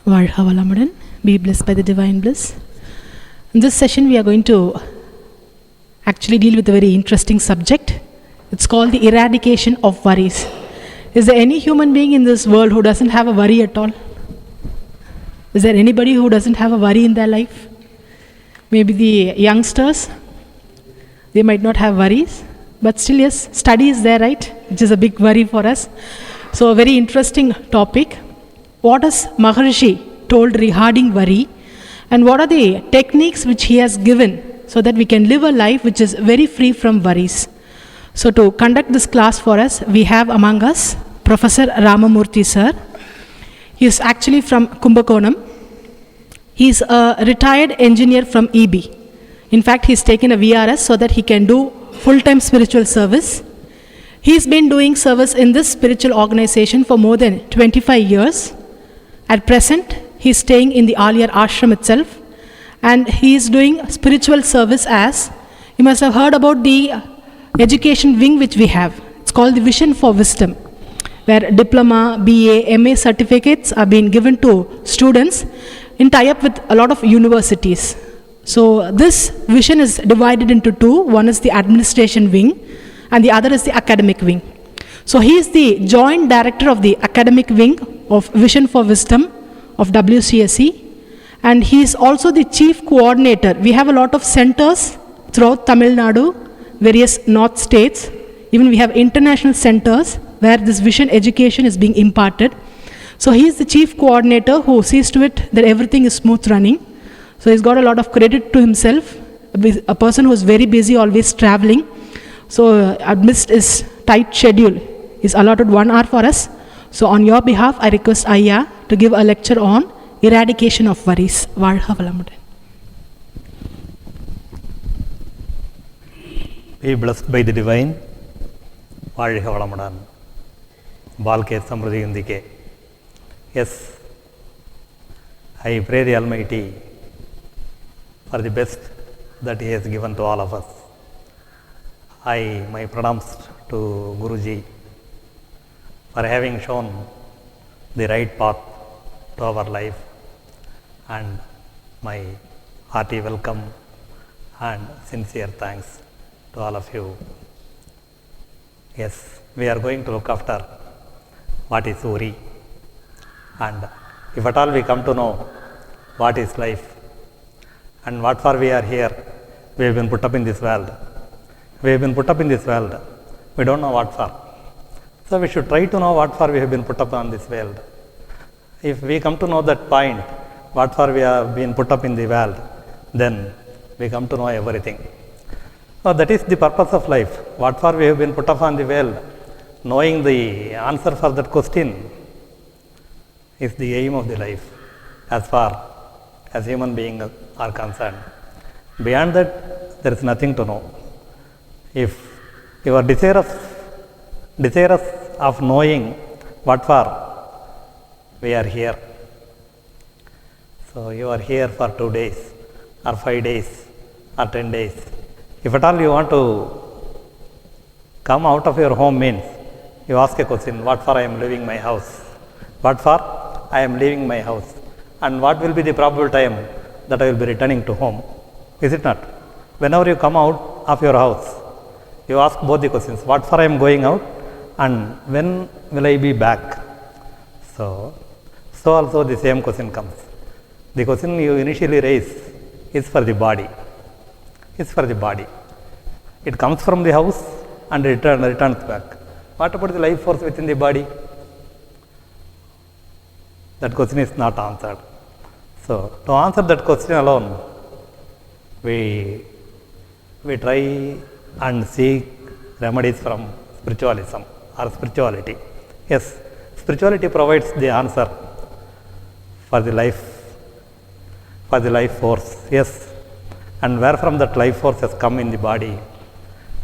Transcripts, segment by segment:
Varha Valamudan, be blessed by the divine bliss. In this session, we are going to actually deal with a very interesting subject. It's called the eradication of worries. Is there any human being in this world who doesn't have a worry at all? Is there anybody who doesn't have a worry in their life? Maybe the youngsters, they might not have worries, but still, yes, study is there, right? Which is a big worry for us. So, a very interesting topic. What is maharishi told regarding worry, and what are the techniques which he has given so that we can live a life which is very free from worries? So, to conduct this class for us, we have among us Professor Ramamurthy sir. He is actually from Kumbakonam. He is a retired engineer from EB. In fact, he has taken a VRS so that he can do full-time spiritual service. He has been doing service in this spiritual organization for more than 25 years. At present, he is staying in the aliyar ashram itself, and he is doing spiritual service as, you must have heard about the education wing which we have. It's called the Vision for Wisdom, where diploma, BA, MA certificates are being given to students in tie-up with a lot of universities. So this vision is divided into two. One is the administration wing and the other is the academic wing. So he is the joint director of the academic wing of Vision for Wisdom of Wcsc, and he is also the chief coordinator. We have a lot of centers throughout Tamil Nadu, various north states. Even we have international centers where this vision education is being imparted. So he is the chief coordinator who sees to it that everything is smooth running. So he's got a lot of credit to himself, a person who is very busy, always traveling. So amidst his tight schedule, he's allotted 1 hour for us. So on your behalf, I request Ayya to give a lecture on eradication of worries. Varha Valamudan. Be blessed by the divine. Varha Valamudan. Balke Samruddhi Indike. Yes, I pray the Almighty for the best that He has given to all of us. My pranams to Guruji for having shown the right path to our life, and my hearty welcome and sincere thanks to all of you. Yes, we are going to look after what is worry, and if at all we come to know what is life and what for we are here. We have been put up in this world. We have been put up in this world. We don't know what for. So we should try to know what for we have been put up on this world. If we come to know that point, what for we have been put up in the world, then we come to know everything. So that is the purpose of life. What for we have been put up on the world, knowing the answer for that question is the aim of the life as far as human beings are concerned. Beyond that, there is nothing to know. If you are desirous of knowing what for we are here, so you are here for 2 days or 5 days or 10 days. If at all you want to come out of your home, means you ask a question, what for I am leaving my house? What for I am leaving my house? And what will be the probable time that I will be returning to home? Is it not? Whenever you come out of your house, you ask both the questions, what for I am going out and when will I be back? So also the same question comes. The question you initially raise is for the body. It's for the body. It comes from the house and returns back. What about the life force within the body? That question is not answered. So to answer that question alone, we try and seek remedies from spiritualism or spirituality. Yes, spirituality provides the answer for the life force. Yes, and where from that life force has come in the body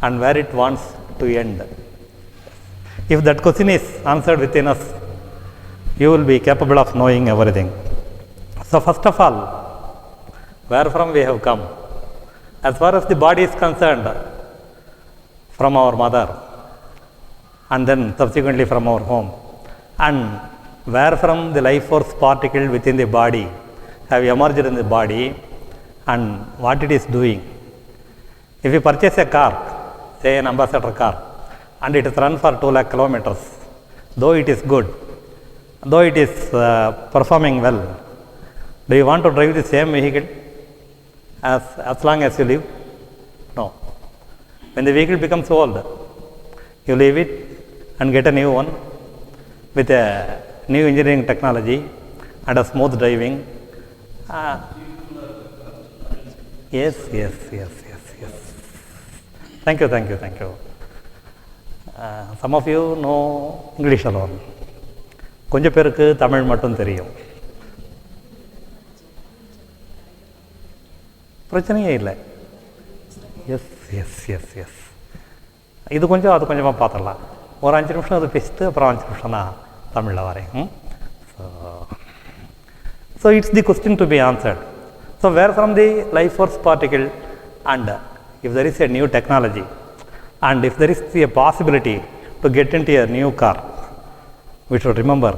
and where it wants to end. If that question is answered within us, you will be capable of knowing everything. So first of all, where from we have come? As far as the body is concerned, from our mother, and then subsequently from our home. And where from the life force particle within the body have emerged in the body and what it is doing. If you purchase a car, say an ambassador car, and it is run for 2 lakh kilometers, though it is good, though it is performing well, do you want to drive the same vehicle as long as you live? No. When the vehicle becomes old, you leave it and get a new one with a new engineering technology and a smooth driving. Yes. Thank you. Some of you know English alone. கொஞ்சம் பேருக்கு தமிழ் மட்டும் தெரியும். பிரச்சனையே இல்லை. S இது கொஞ்சம் அது கொஞ்சமாக பார்த்துடலாம். ஒரு 5 நிமிஷம் அது பேசிட்டு அப்புறம் 5 நிமிஷம் நான் தமிழில் வரேன். So it's the question to be answered. So where from the life force particle, and if there is a new technology and if there is a possibility to get into a new car, we should remember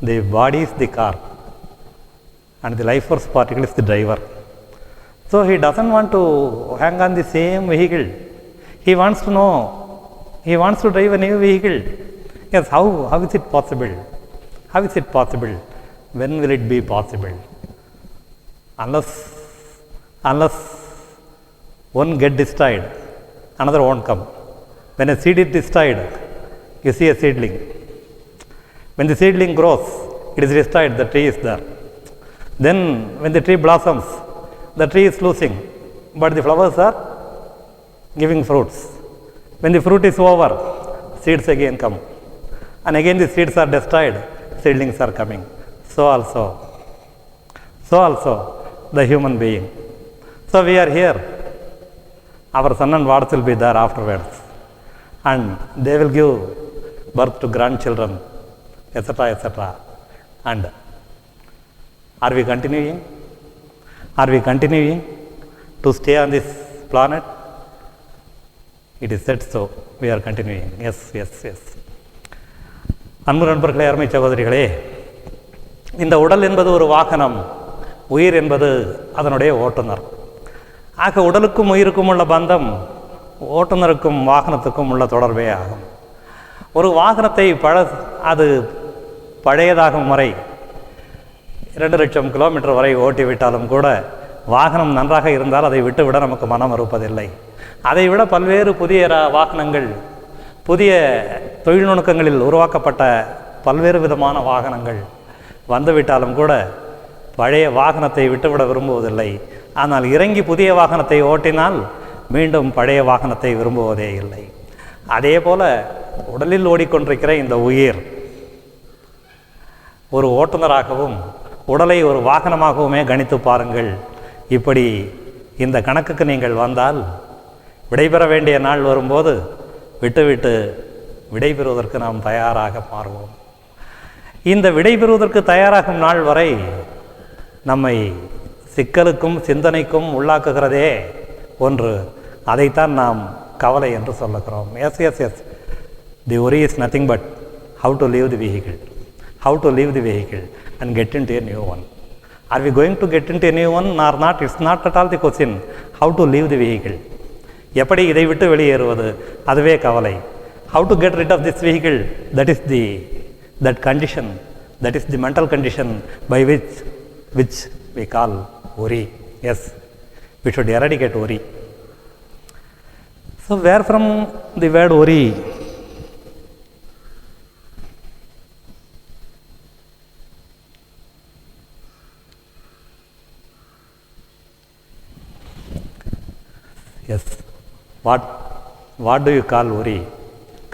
the body is the car and the life force particle is the driver. So he doesn't want to hang on the same vehicle. He wants to know, he wants to drive a new vehicle. Yes, how is it possible? How is it possible? When will it be possible? Unless one get destroyed, another won't come. When a seed is destroyed, you see a seedling. When the seedling grows, it is destroyed, the tree is there. Then when the tree blossoms, the tree is losing, but the flowers are giving fruits. When the fruit is over, seeds again come. And again the seeds are destroyed, seedlings are coming. So also the human being. So we are here. Our son and daughters will be there afterwards. And they will give birth to grandchildren, etc. And are we continuing? Are we continuing to stay on this planet? It is said so. We are continuing. Yes. அன்பு நண்பர்களே, அருமை சகோதரிகளே, இந்த உடல் என்பது ஒரு வாகனம், உயிர் என்பது அதனுடைய ஓட்டுநர். ஆக உடலுக்கும் உயிருக்கும் உள்ள பந்தம் ஓட்டுநருக்கும் வாகனத்துக்கும் உள்ள தொடர்பே ஆகும். ஒரு வாகனத்தை அது பழையதாகும் வரை 2 லட்சம் கிலோமீட்டர் வரை ஓட்டிவிட்டாலும் கூட வாகனம் நன்றாக இருந்தால் அதை விட்டுவிட நமக்கு மனம் இருப்பதில்லை. அதை விட பல்வேறு புதிய வாகனங்கள், புதிய தொழில்நுட்பங்களில் உருவாக்கப்பட்ட பல்வேறு விதமான வாகனங்கள் வந்துவிட்டாலும் கூட பழைய வாகனத்தை விட்டுவிட விரும்புவதில்லை. ஆனால் இறங்கி புதிய வாகனத்தை ஓட்டினால் மீண்டும் பழைய வாகனத்தை விரும்புவதே இல்லை. அதே போல உடலில் ஓடிக்கொண்டிருக்கிற இந்த உயிர் ஒரு ஓட்டுநராகவும் உடலை ஒரு வாகனமாகவுமே கணித்து பாருங்கள். இப்படி இந்த கணக்குக்கு நீங்கள் வந்தால் விடைபெற வேண்டிய நாள் வரும்போது விட்டுவிட்டு விடைபெறுவதற்கு நாம் தயாராக மாறுவோம். இந்த விடைபெறுவதற்கு தயாராகும் நாள் வரை நம்மை சிக்கலுக்கும் சிந்தனைக்கும் உள்ளாக்குகிறதே ஒன்று. அதைத்தான் நாம் கவலை என்று சொல்லுகிறோம். Yes the worry is nothing but how to leave the vehicle and get into a new one. Are we going to get into a new one or not? It's not at all the question. How to leave the vehicle. எப்படி இதை விட்டு வெளியேறுவது, அதுவே கவலை. How to get rid of this vehicle, that condition, that is the mental condition by which we call worry. Yes, we should eradicate worry. So where from the word worry? Yes, what do you call worry?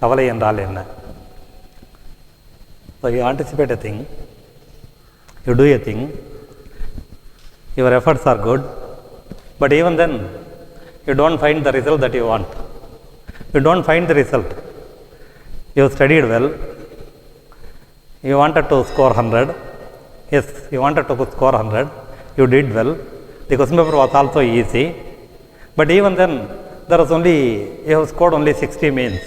கவலை என்றால் என்ன? So you anticipate a thing, you do a thing, your efforts are good, but even then you don't find the result that you want. You don't find the result. You studied well, you wanted to score 100. Yes, you wanted to score 100, you did well, the question paper was also easy, but even then you have scored only 60 means.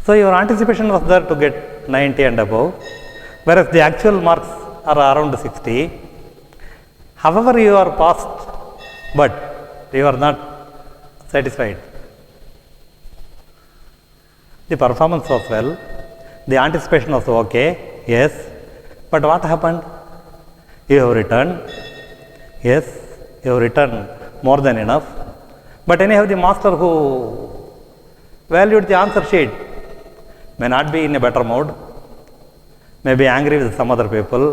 So your anticipation was there to get 90 and above, whereas the actual marks are around 60. However, you are passed, but you are not satisfied. The performance was well, the anticipation was okay, yes, but what happened? You have returned, yes, you have returned more than enough, but anyhow the master who valued the answer sheet may not be in a better mood, may be angry with some other people.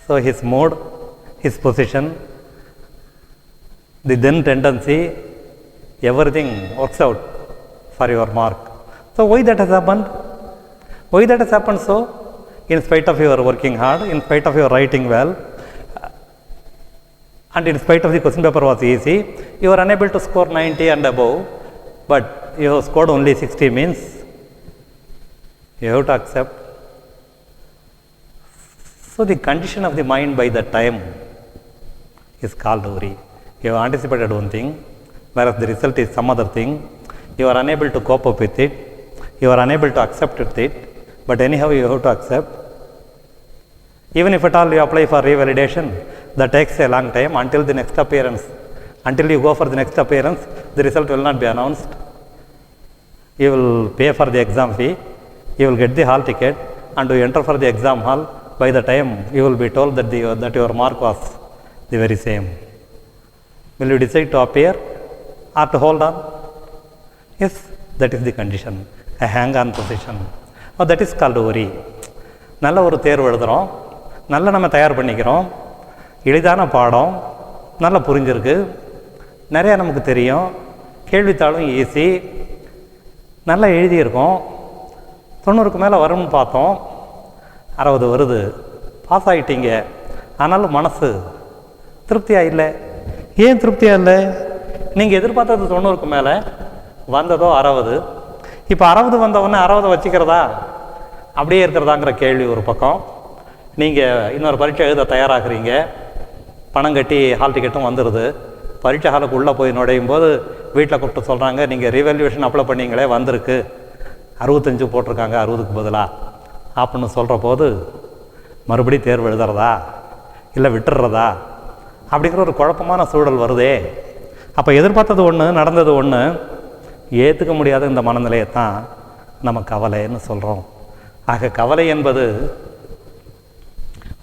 So his mood, his position, the then tendency, everything works out for your mark. So why that has happened? Why that has happened so? In spite of your working hard, in spite of your writing well, and in spite of the question paper was easy, you are unable to score 90 and above, but you have scored only 60 means you have to accept. So the condition of the mind by that time is called worry. You have anticipated one thing, whereas the result is some other thing. You are unable to cope up with it, you are unable to accept with it, but anyhow you have to accept. Even if at all you apply for revalidation, that takes a long time until the next appearance. Until you go for the next appearance, the result will not be announced. You will pay for the exam fee, you will get the hall ticket, and you enter for the exam hall. By the time you will be told that your mark was the very same. Will you decide to appear or to hold on? Yes, that is the condition, a hang-on position. Oh, that is called worry. நல்ல ஒரு தேர்வு எழுதுகிறோம், நல்லா நம்ம தயார் பண்ணிக்கிறோம், எளிதான பாடம், நல்லா புரிஞ்சிருக்கு, நிறையா நமக்கு தெரியும், கேள்வித்தாளும் ஈஸி, நல்லா எழுதியிருக்கோம், 90க்கு மேலே வரும்னு பார்த்தோம், 60 வருது, பாஸ் ஆகிட்டீங்க, ஆனாலும் மனசு திருப்தியாக இல்லை. ஏன் திருப்தியாக இல்லை? நீங்கள் எதிர்பார்த்தது 90க்கு மேலே, வந்ததோ 60. இப்போ 60 வந்தவொடனே 60 வச்சுக்கிறதா அப்படியே இருக்கிறதாங்கிற கேள்வி ஒரு பக்கம். நீங்கள் இன்னொரு பரீட்சை எழுத தயாராகிறீங்க, பணம் கட்டி ஹால் டிக்கெட்டும் வந்துடுது, பரீட்சை ஹாலுக்கு உள்ளே போய் நுழையும் போது வீட்டில் கூப்பிட்டு சொல்கிறாங்க, நீங்கள் ரீவேல்யூவேஷன் அப்ளை பண்ணிங்களே வந்திருக்கு, 65 போட்டிருக்காங்க 60க்கு பதிலாக அப்படின்னு சொல்கிற போது மறுபடியும் தேர்வு எழுதுறதா இல்லை விட்டுடுறதா அப்படிங்கிற ஒரு குழப்பமான சூழல் வருதே. அப்போ எதிர்பார்த்தது ஒன்று, நடந்தது ஒன்று, ஏற்றுக்க முடியாத இந்த மனநிலையை தான் நம்ம கவலைன்னு சொல்கிறோம். ஆக கவலை என்பது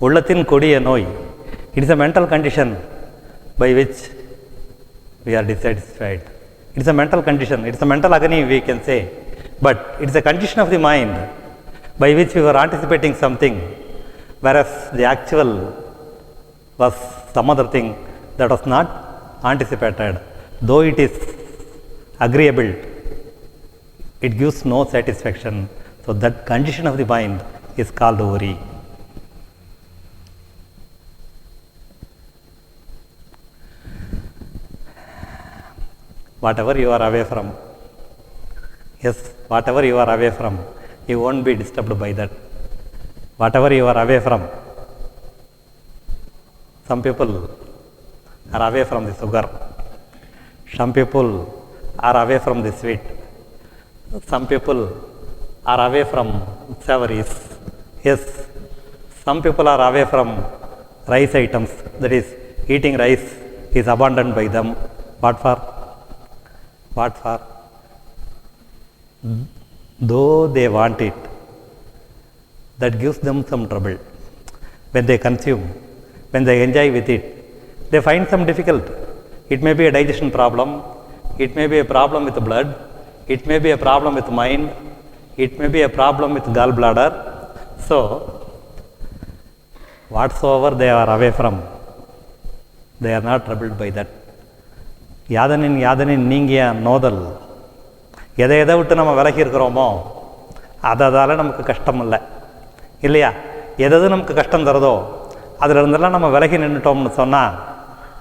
உள்ளத்தின் கொடிய நோய். It's a mental condition by which we are dissatisfied. It's a mental condition, it's a mental agony we can say, but it's a condition of the mind by which we were anticipating something, whereas the actual was some other thing that was not anticipated. Though it is agreeable, it gives no satisfaction. So that condition of the mind is called worry. Whatever you are away from, yes, whatever you are away from, you won't be disturbed by that. Whatever you are away from, some people are away from the sugar, some people are away from the sweet, some people are away from savories, yes, some people are away from rice items, that is, eating rice is abandoned by them. What for? What for? Though they want it, that gives them some trouble. When they consume, when they enjoy with it, they find some difficult. It may be a digestion problem, it may be a problem with blood, it may be a problem with mind, it may be a problem with gallbladder. So, whatsoever they are away from, they are not troubled by that. யாதனின் நீங்கிய நோதல். எதை விட்டு நம்ம விலகி இருக்கிறோமோ அதால் நமக்கு கஷ்டம் இல்லை இல்லையா? எது நமக்கு கஷ்டம் தருதோ அதிலிருந்தெல்லாம் நம்ம விலகி நின்றுட்டோம்னு சொன்னால்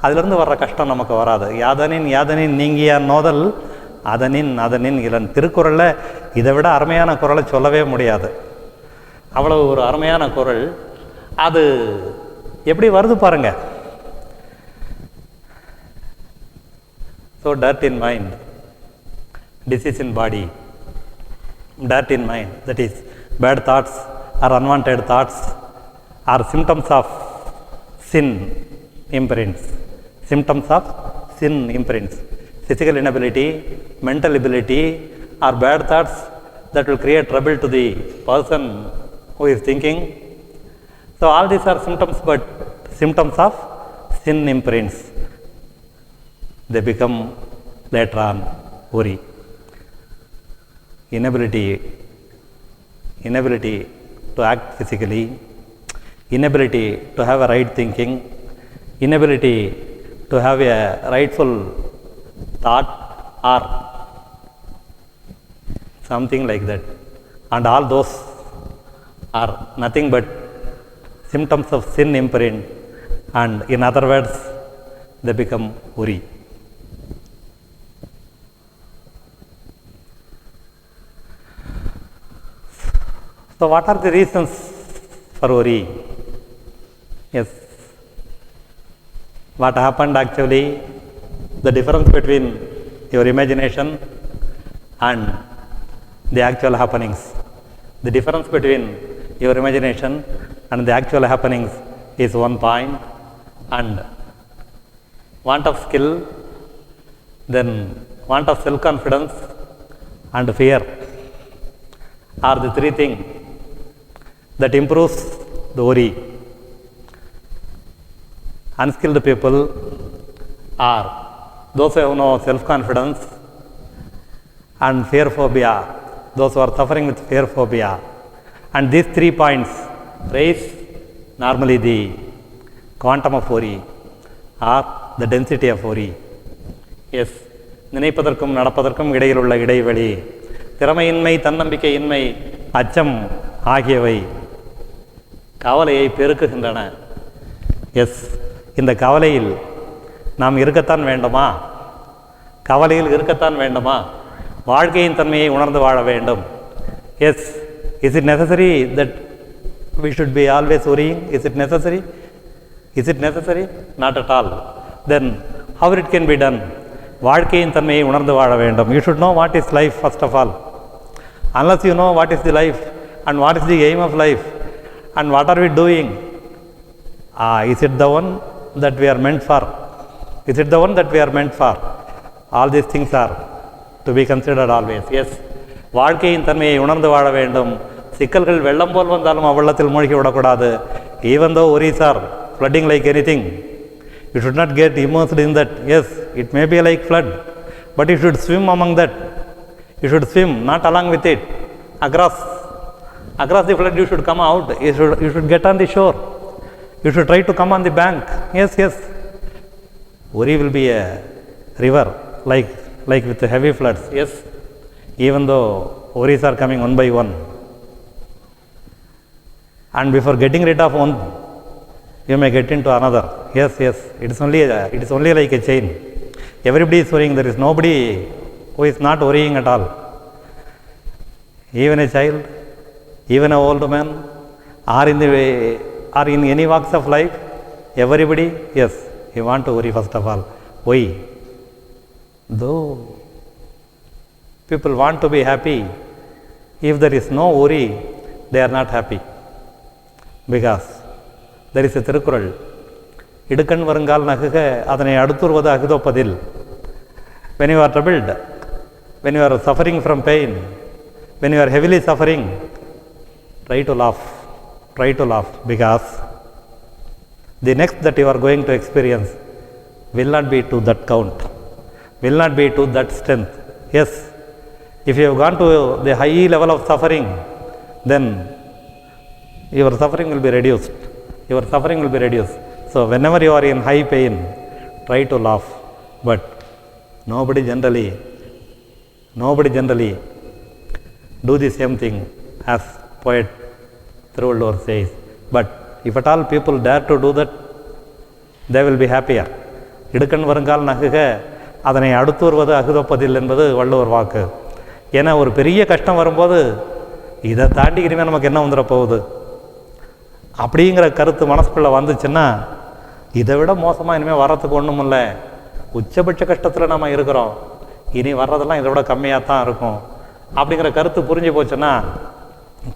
அதிலிருந்து வர்ற கஷ்டம் நமக்கு வராது. யாதனின் நீங்கிய நோதல் அதனின் இளன். திருக்குறளில் இதை விட அருமையான குறளை சொல்லவே முடியாது. அவ்வளவு ஒரு அருமையான குறள். அது எப்படி வருது பாருங்க. So dirt in mind, disease in body, dirt in mind, that is bad thoughts or unwanted thoughts are symptoms of sin imprints. Symptoms of sin imprints. Physical inability, mental ability or bad thoughts that will create trouble to the person who is thinking. So all these are symptoms, but symptoms of sin imprints. They become later on worry. Inability to act physically, inability to have a right thinking, inability to have a rightful thought or something like that. And all those are nothing but symptoms of sin imprint, and in other words, they become worry. So what are the reasons for worry? Yes. What happened actually, the difference between your imagination and the actual happenings. The difference between your imagination and the actual happenings is one point, and want of skill, then want of self-confidence and fear are the three things that improves the worry. Unskilled people are those who have no self-confidence and fear phobia, those who are suffering with fear phobia. And these 3 points raise normally the quantum of worry or the density of worry. Yes, நினைப்பதற்கும் நடப்பதற்கும் இடையில் உள்ள இடைவெளி, திறமையின்மை, தன்னம்பிக்கையின்மை, அச்சம் ஆகியவை கவலையை பெருக்குகின்றன. S, இந்த கவலையில் நாம் இருக்கத்தான் வேண்டுமா? கவலையில் இருக்கத்தான் வேண்டுமா? வாழ்க்கையின் தன்மையை உணர்ந்து வாழ வேண்டும். Yes, is it necessary that we should be always worrying? Is it necessary? Is it necessary? Not at all. Then how it can be done? வாழ்க்கையின் தன்மையை உணர்ந்து வாழ வேண்டும். You should know what is life first of all. Unless you know what is the life and what is the aim of life and what are we doing, is it the one that we are meant for? Is it the one that we are meant for? All these things are to be considered always. Yes, வாழ்க்கையின் தன்மையை உணர்ந்து வாழ வேண்டும். சிக்கல்கள் வெள்ளம் போல் வந்தாலும் அவ்வள்ளத்தில் மூழ்கி விடக்கூடாது. Even though worries are flooding like anything, you should not get immersed in that. Yes, it may be like flood, but you should swim among that. You should swim, not along with it. Across the flood you should come out. You should get on the shore. You should try to come on the bank. Yes. Worry will be a river, like with the heavy floods. Yes, even though worries are coming one by one. And before getting rid of one, you may get into another. Yes, it is only like a chain. Everybody is worrying. There is nobody who is not worrying at all. Even a child, even an old man, or in any walks of life, everybody, yes, you want to worry first of all. Why? Though people want to be happy, if there is no worry, they are not happy. Because there is a Thirukural, Idukan Varangal Nakaga, Adane Aduturvada Agathaaivu. When you are troubled, when you are suffering from pain, when you are heavily suffering, try to laugh, because the next that you are going to experience will not be to that count, will not be to that strength. Yes, if you have gone to the high level of suffering, then your suffering will be reduced. So whenever you are in high pain, try to laugh, but nobody generally do the same thing as poet Thiruvallur says. But if at all people dare to do that, they will be happier. Idukan Varangal Nakaga, Adane Aduturvada Agathaaivu என்பது வள்ளுவர் வாக்கு. ஏன்னா ஒரு பெரிய கஷ்டம் வரும்போது இதை தாண்டி இனிமேல் நமக்கு என்ன வந்துட போகுது அப்படிங்கிற கருத்து மனசுக்குள்ளே வந்துச்சுன்னா, இதை விட மோசமாக இனிமேல் வர்றதுக்கு ஒன்றும் இல்லை, உச்சபட்ச கஷ்டத்தில் நம்ம இருக்கிறோம், இனி வர்றதெல்லாம் இதை விட கம்மியாக தான் இருக்கும் அப்படிங்கிற கருத்து புரிஞ்சு போச்சுன்னா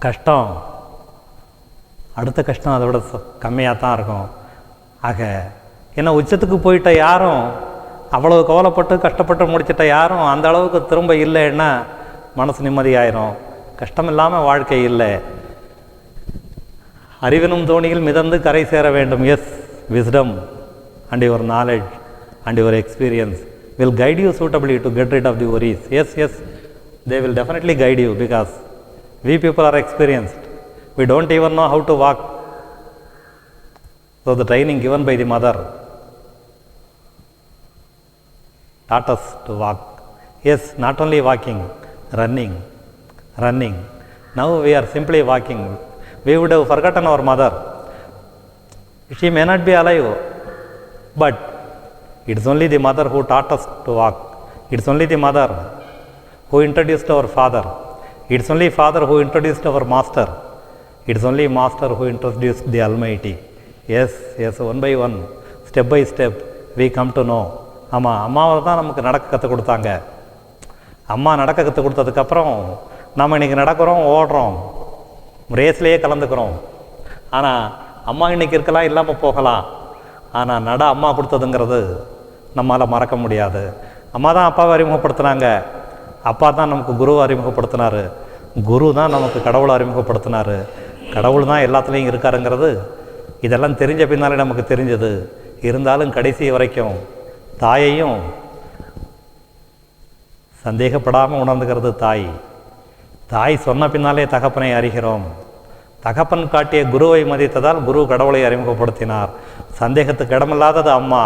கஷ்டம், அடுத்த கஷ்டம் அதை விட கம்மியாக தான் இருக்கும். ஆக ஏன்னா உச்சத்துக்கு போயிட்ட யாரும், அவ்வளவு கவலைப்பட்டு கஷ்டப்பட்டு முடிச்சிட்ட யாரும் அந்த அளவுக்கு திரும்ப இல்லைன்னா மனசு நிம்மதியாயிரும். கஷ்டம் இல்லாமல் வாழ்க்கை இல்லை. அறிவினும் தோணியில் மிதந்து கரை சேர வேண்டும். Yes, wisdom and your knowledge and your experience will guide you suitably to get rid of the worries. Yes, they will definitely guide you, because we people are experienced. We don't even know how to walk. So the training given by the mother taught us to walk. Yes, not only walking, running. Now we are simply walking. We would have forgotten our mother. She may not be alive, but it's only the mother who taught us to walk. It's only the mother who introduced our father. It's only father who introduced our master. It's only master who introduced the Almighty. Yes, one by one, step by step, we come to know. அம்மாவை தான் நமக்கு நடக்க கற்றுக் கொடுத்தாங்க. அம்மா நடக்க கற்றுக் கொடுத்ததுக்கப்புறம் நம்ம இன்றைக்கி நடக்கிறோம், ஓடுறோம், ரேஸ்லேயே கலந்துக்கிறோம். ஆனால் அம்மா இன்றைக்கி இருக்கலாம், இல்லாமல் போகலாம். ஆனால் நட அம்மா கொடுத்ததுங்கிறது நம்மளால் மறக்க முடியாது. அம்மா தான் அப்பாவை அறிமுகப்படுத்தினாங்க, அப்பா தான் நமக்கு குருவை அறிமுகப்படுத்தினார், குரு தான் நமக்கு கடவுளை அறிமுகப்படுத்தினார், கடவுள் தான் எல்லாத்துலேயும் இருக்காருங்கிறது இதெல்லாம் தெரிஞ்ச பின்னாலே நமக்கு தெரிஞ்சது. இருந்தாலும் கடைசி வரைக்கும் தாயையும் சந்தேகப்படாமல் உணர்ந்துக்கிறது தாய். தாய் சொன்ன பின்னாலே தகப்பனை அறிகிறோம். தகப்பன் காட்டிய குருவை மதித்ததால் குரு கடவுளை அறிமுகப்படுத்தினார். சந்தேகத்துக்கு இடமில்லாதது அம்மா.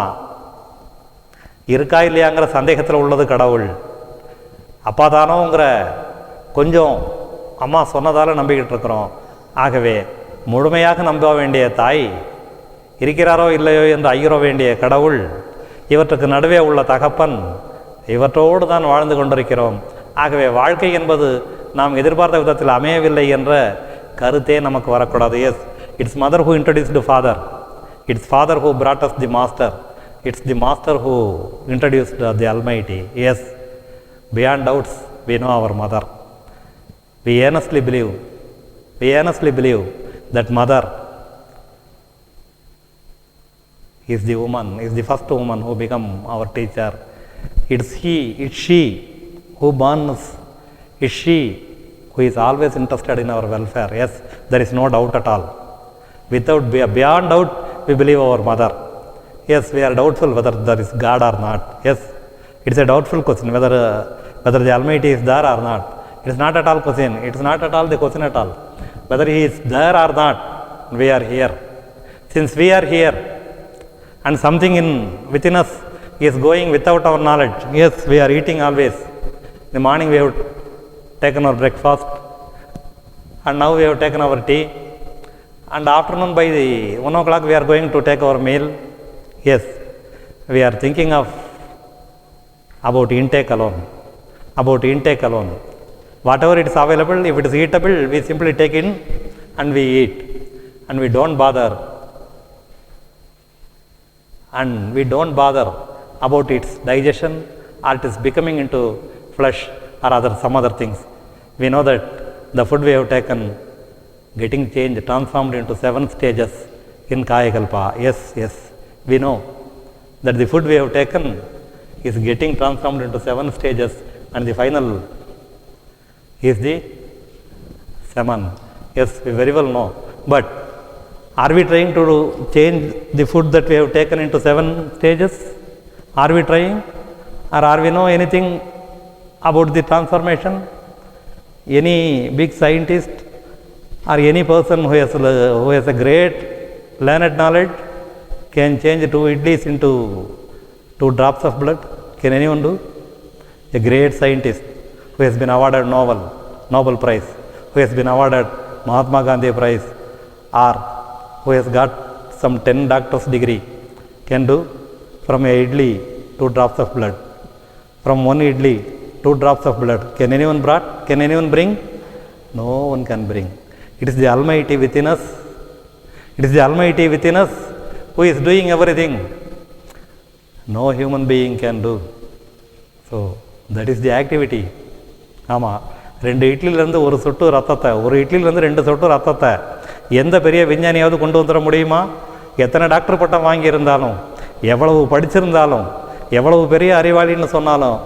இருக்கா இல்லையாங்கிற சந்தேகத்தில் உள்ளது கடவுள். அப்பா தானோங்கிற கொஞ்சம் அம்மா சொன்னதால் நம்பிக்கிட்டு இருக்கிறோம். ஆகவே முழுமையாக நம்ப வேண்டிய தாய், இருக்கிறாரோ இல்லையோ என்று ஐயுற வேண்டிய கடவுள், இவற்றுக்கு நடுவே உள்ள தகப்பன், இவற்றோடு தான் வாழ்ந்து கொண்டிருக்கிறோம். ஆகவே வாழ்க்கை என்பது நாம் எதிர்பார்த்த விதத்தில் அமையவில்லை என்ற கருத்தே நமக்கு வரக்கூடாது. Yes, it's mother who introduced father, it's father who brought us the master, it's the master who introduced the almighty. Yes, beyond doubts we know our mother. We earnestly believe that mother is the woman, is the first woman who become our teacher. It's she who burns, it's she who is always interested in our welfare. Yes, there is no doubt at all. Beyond doubt, we believe our mother. Yes, we are doubtful whether there is God or not. Yes, it's a doubtful question whether the Almighty is there or not. It is not at all question. It is not at all the question at all. Whether He is there or not, we are here. Since we are here, and something within us is going without our knowledge. Yes, we are eating always. In the morning we have taken our breakfast, and now we have taken our tea, and afternoon by 1 o'clock we are going to take our meal. Yes, we are thinking about intake alone. Whatever it is available, if it is eatable, we simply take in and we eat, and we don't bother about its digestion, or it is becoming into flesh or some other things. We know that the food we have taken getting changed, transformed into 7 stages in kayakalpa. Yes, we know that the food we have taken is getting transformed into 7 stages, and the final is the shaman. Yes, we very well know. But are we trying to change the food that we have taken into 7 stages? Are we trying? Or are we know anything about the transformation? Any big scientist or any person who has a great learned knowledge can change 2 idlis into 2 drops of blood? Can anyone do? A great scientist who has been awarded Nobel Prize, who has been awarded Mahatma Gandhi Prize, or who has got some 10 doctor's degree, can do from a idli 2 drops of blood. From 1 idli 2 drops of blood. Can anyone bring? No one can bring. It is the Almighty within us. It is the Almighty within us who is doing everything. No human being can do. So that is the activity. 2 இட்லியிலேருந்து ஒரு சொட்டு ரத்தத்தை, ஒரு இட்லியிலேருந்து 2 சொட்டு ரத்தத்தை எந்த பெரிய விஞ்ஞானியாவது கொண்டு வந்துட முடியுமா? எத்தனை டாக்டர் பட்டம் வாங்கியிருந்தாலும், எவ்வளவு படிச்சிருந்தாலும், எவ்வளவு பெரிய அறிவாளின்னு சொன்னாலும்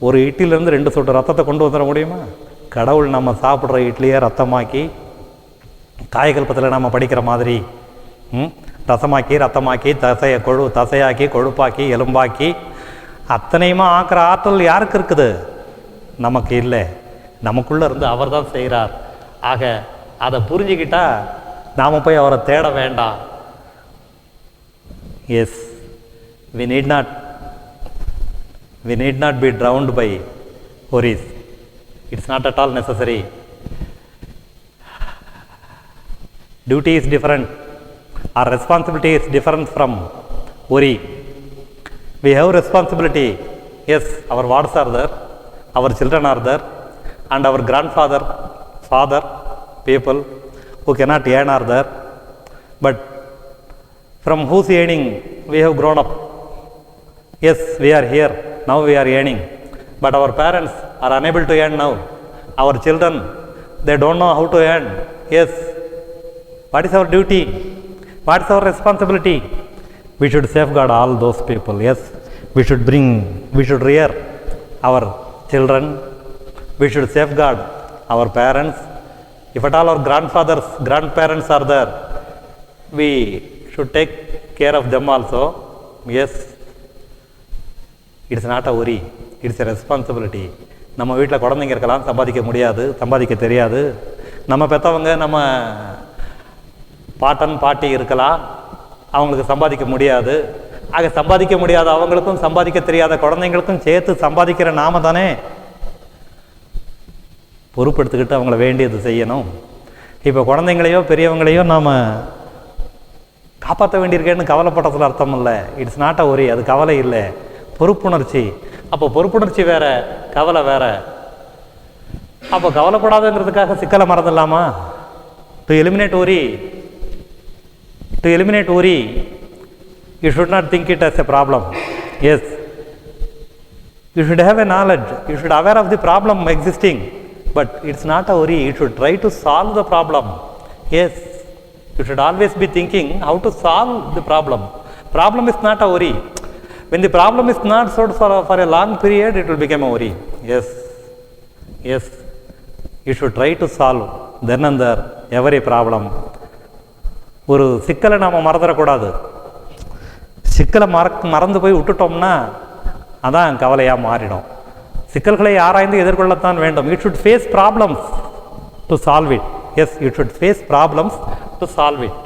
ஒரு இட்லியிலேருந்து 2 சொட்டு ரத்தத்தை கொண்டு வந்துட முடியுமா? கடவுள் நம்ம சாப்பிட்ற இட்லியை ரத்தமாக்கி, காயகல்பத்தில் நம்ம படிக்கிற மாதிரி ரசமாக்கி, ரத்தமாக்கி, தசையாக்கி, கொழுப்பாக்கி, எலும்பாக்கி அத்தனையுமா ஆக்கிற ஆற்றல் யாருக்கு இருக்குது? நமக்கு இல்லை. நமக்குள்ளே இருந்து அவர் தான் செய்கிறார். ஆக அதை புரிஞ்சுக்கிட்டா நாம் போய் அவரை தேட வேண்டாம். Yes, we need not be drowned by worries. It's not at all necessary. Duty is different. Our responsibility is different from worry. We have responsibility. Yes, our wards are there, our children are there, and our grandfather, father, people who cannot earn are there. But from whose earning we have grown up. Yes, we are here, now we are earning. But our parents are unable to earn now. Our children, they don't know how to earn. Yes, what is our duty? What is our responsibility? We should safeguard all those people. Yes, we should rear our children. We should safeguard our parents. If at all our grandparents are there, we should take care of them also. Yes, it's not a worry, it's a responsibility. நம்ம வீட்டில் குழந்தைங்க இருக்கலாம், சம்பாதிக்க முடியாது, சம்பாதிக்க தெரியாது. நம்ம பெற்றவங்க, நம்ம பாட்டன் பாட்டி இருக்கலாம், அவங்களுக்கு சம்பாதிக்க முடியாது. ஆக சம்பாதிக்க முடியாத அவங்களுக்கும் சம்பாதிக்க தெரியாத குழந்தைங்களுக்கும் சேர்த்து சம்பாதிக்கிற நாம தானே பொறுப்பெடுத்துக்கிட்டு அவங்கள வேண்டியது செய்யணும். இப்போ குழந்தைங்களையோ பெரியவங்களையோ நாம் காப்பாற்ற வேண்டியிருக்கேன்னு கவலைப்பட்டதில் அர்த்தம் இல்லை. இட்ஸ் நாட் அ ஒரி, அது கவலை இல்லை, பொறுப்புணர்ச்சி. அப்போ பொறுப்புணர்ச்சி வேற, கவலை வேற. அப்போ கவலைப்படாதுங்கிறதுக்காக சிக்கலை மறந்துடலாமா? To eliminate worry, you should not think it as a problem. Yes, you should have a knowledge, you should aware of the problem existing, but it's not a worry. You should try to solve the problem. Yes, you should always be thinking how to solve the problem. Problem is not a worry. When the problem is not solved for a long period, it will become a worry. Yes, you should try to solve then and there every problem. ஒரு சிக்கலை நாம் மறந்துடக்கூடாது. சிக்கலை மறந்து போய் விட்டுட்டோம்னா அதான் கவலையாக மாறிடும். சிக்கல்களை ஆராய்ந்து எதிர்கொள்ளத்தான் வேண்டும். You should face problems to solve it. Yes, you should face problems to solve it.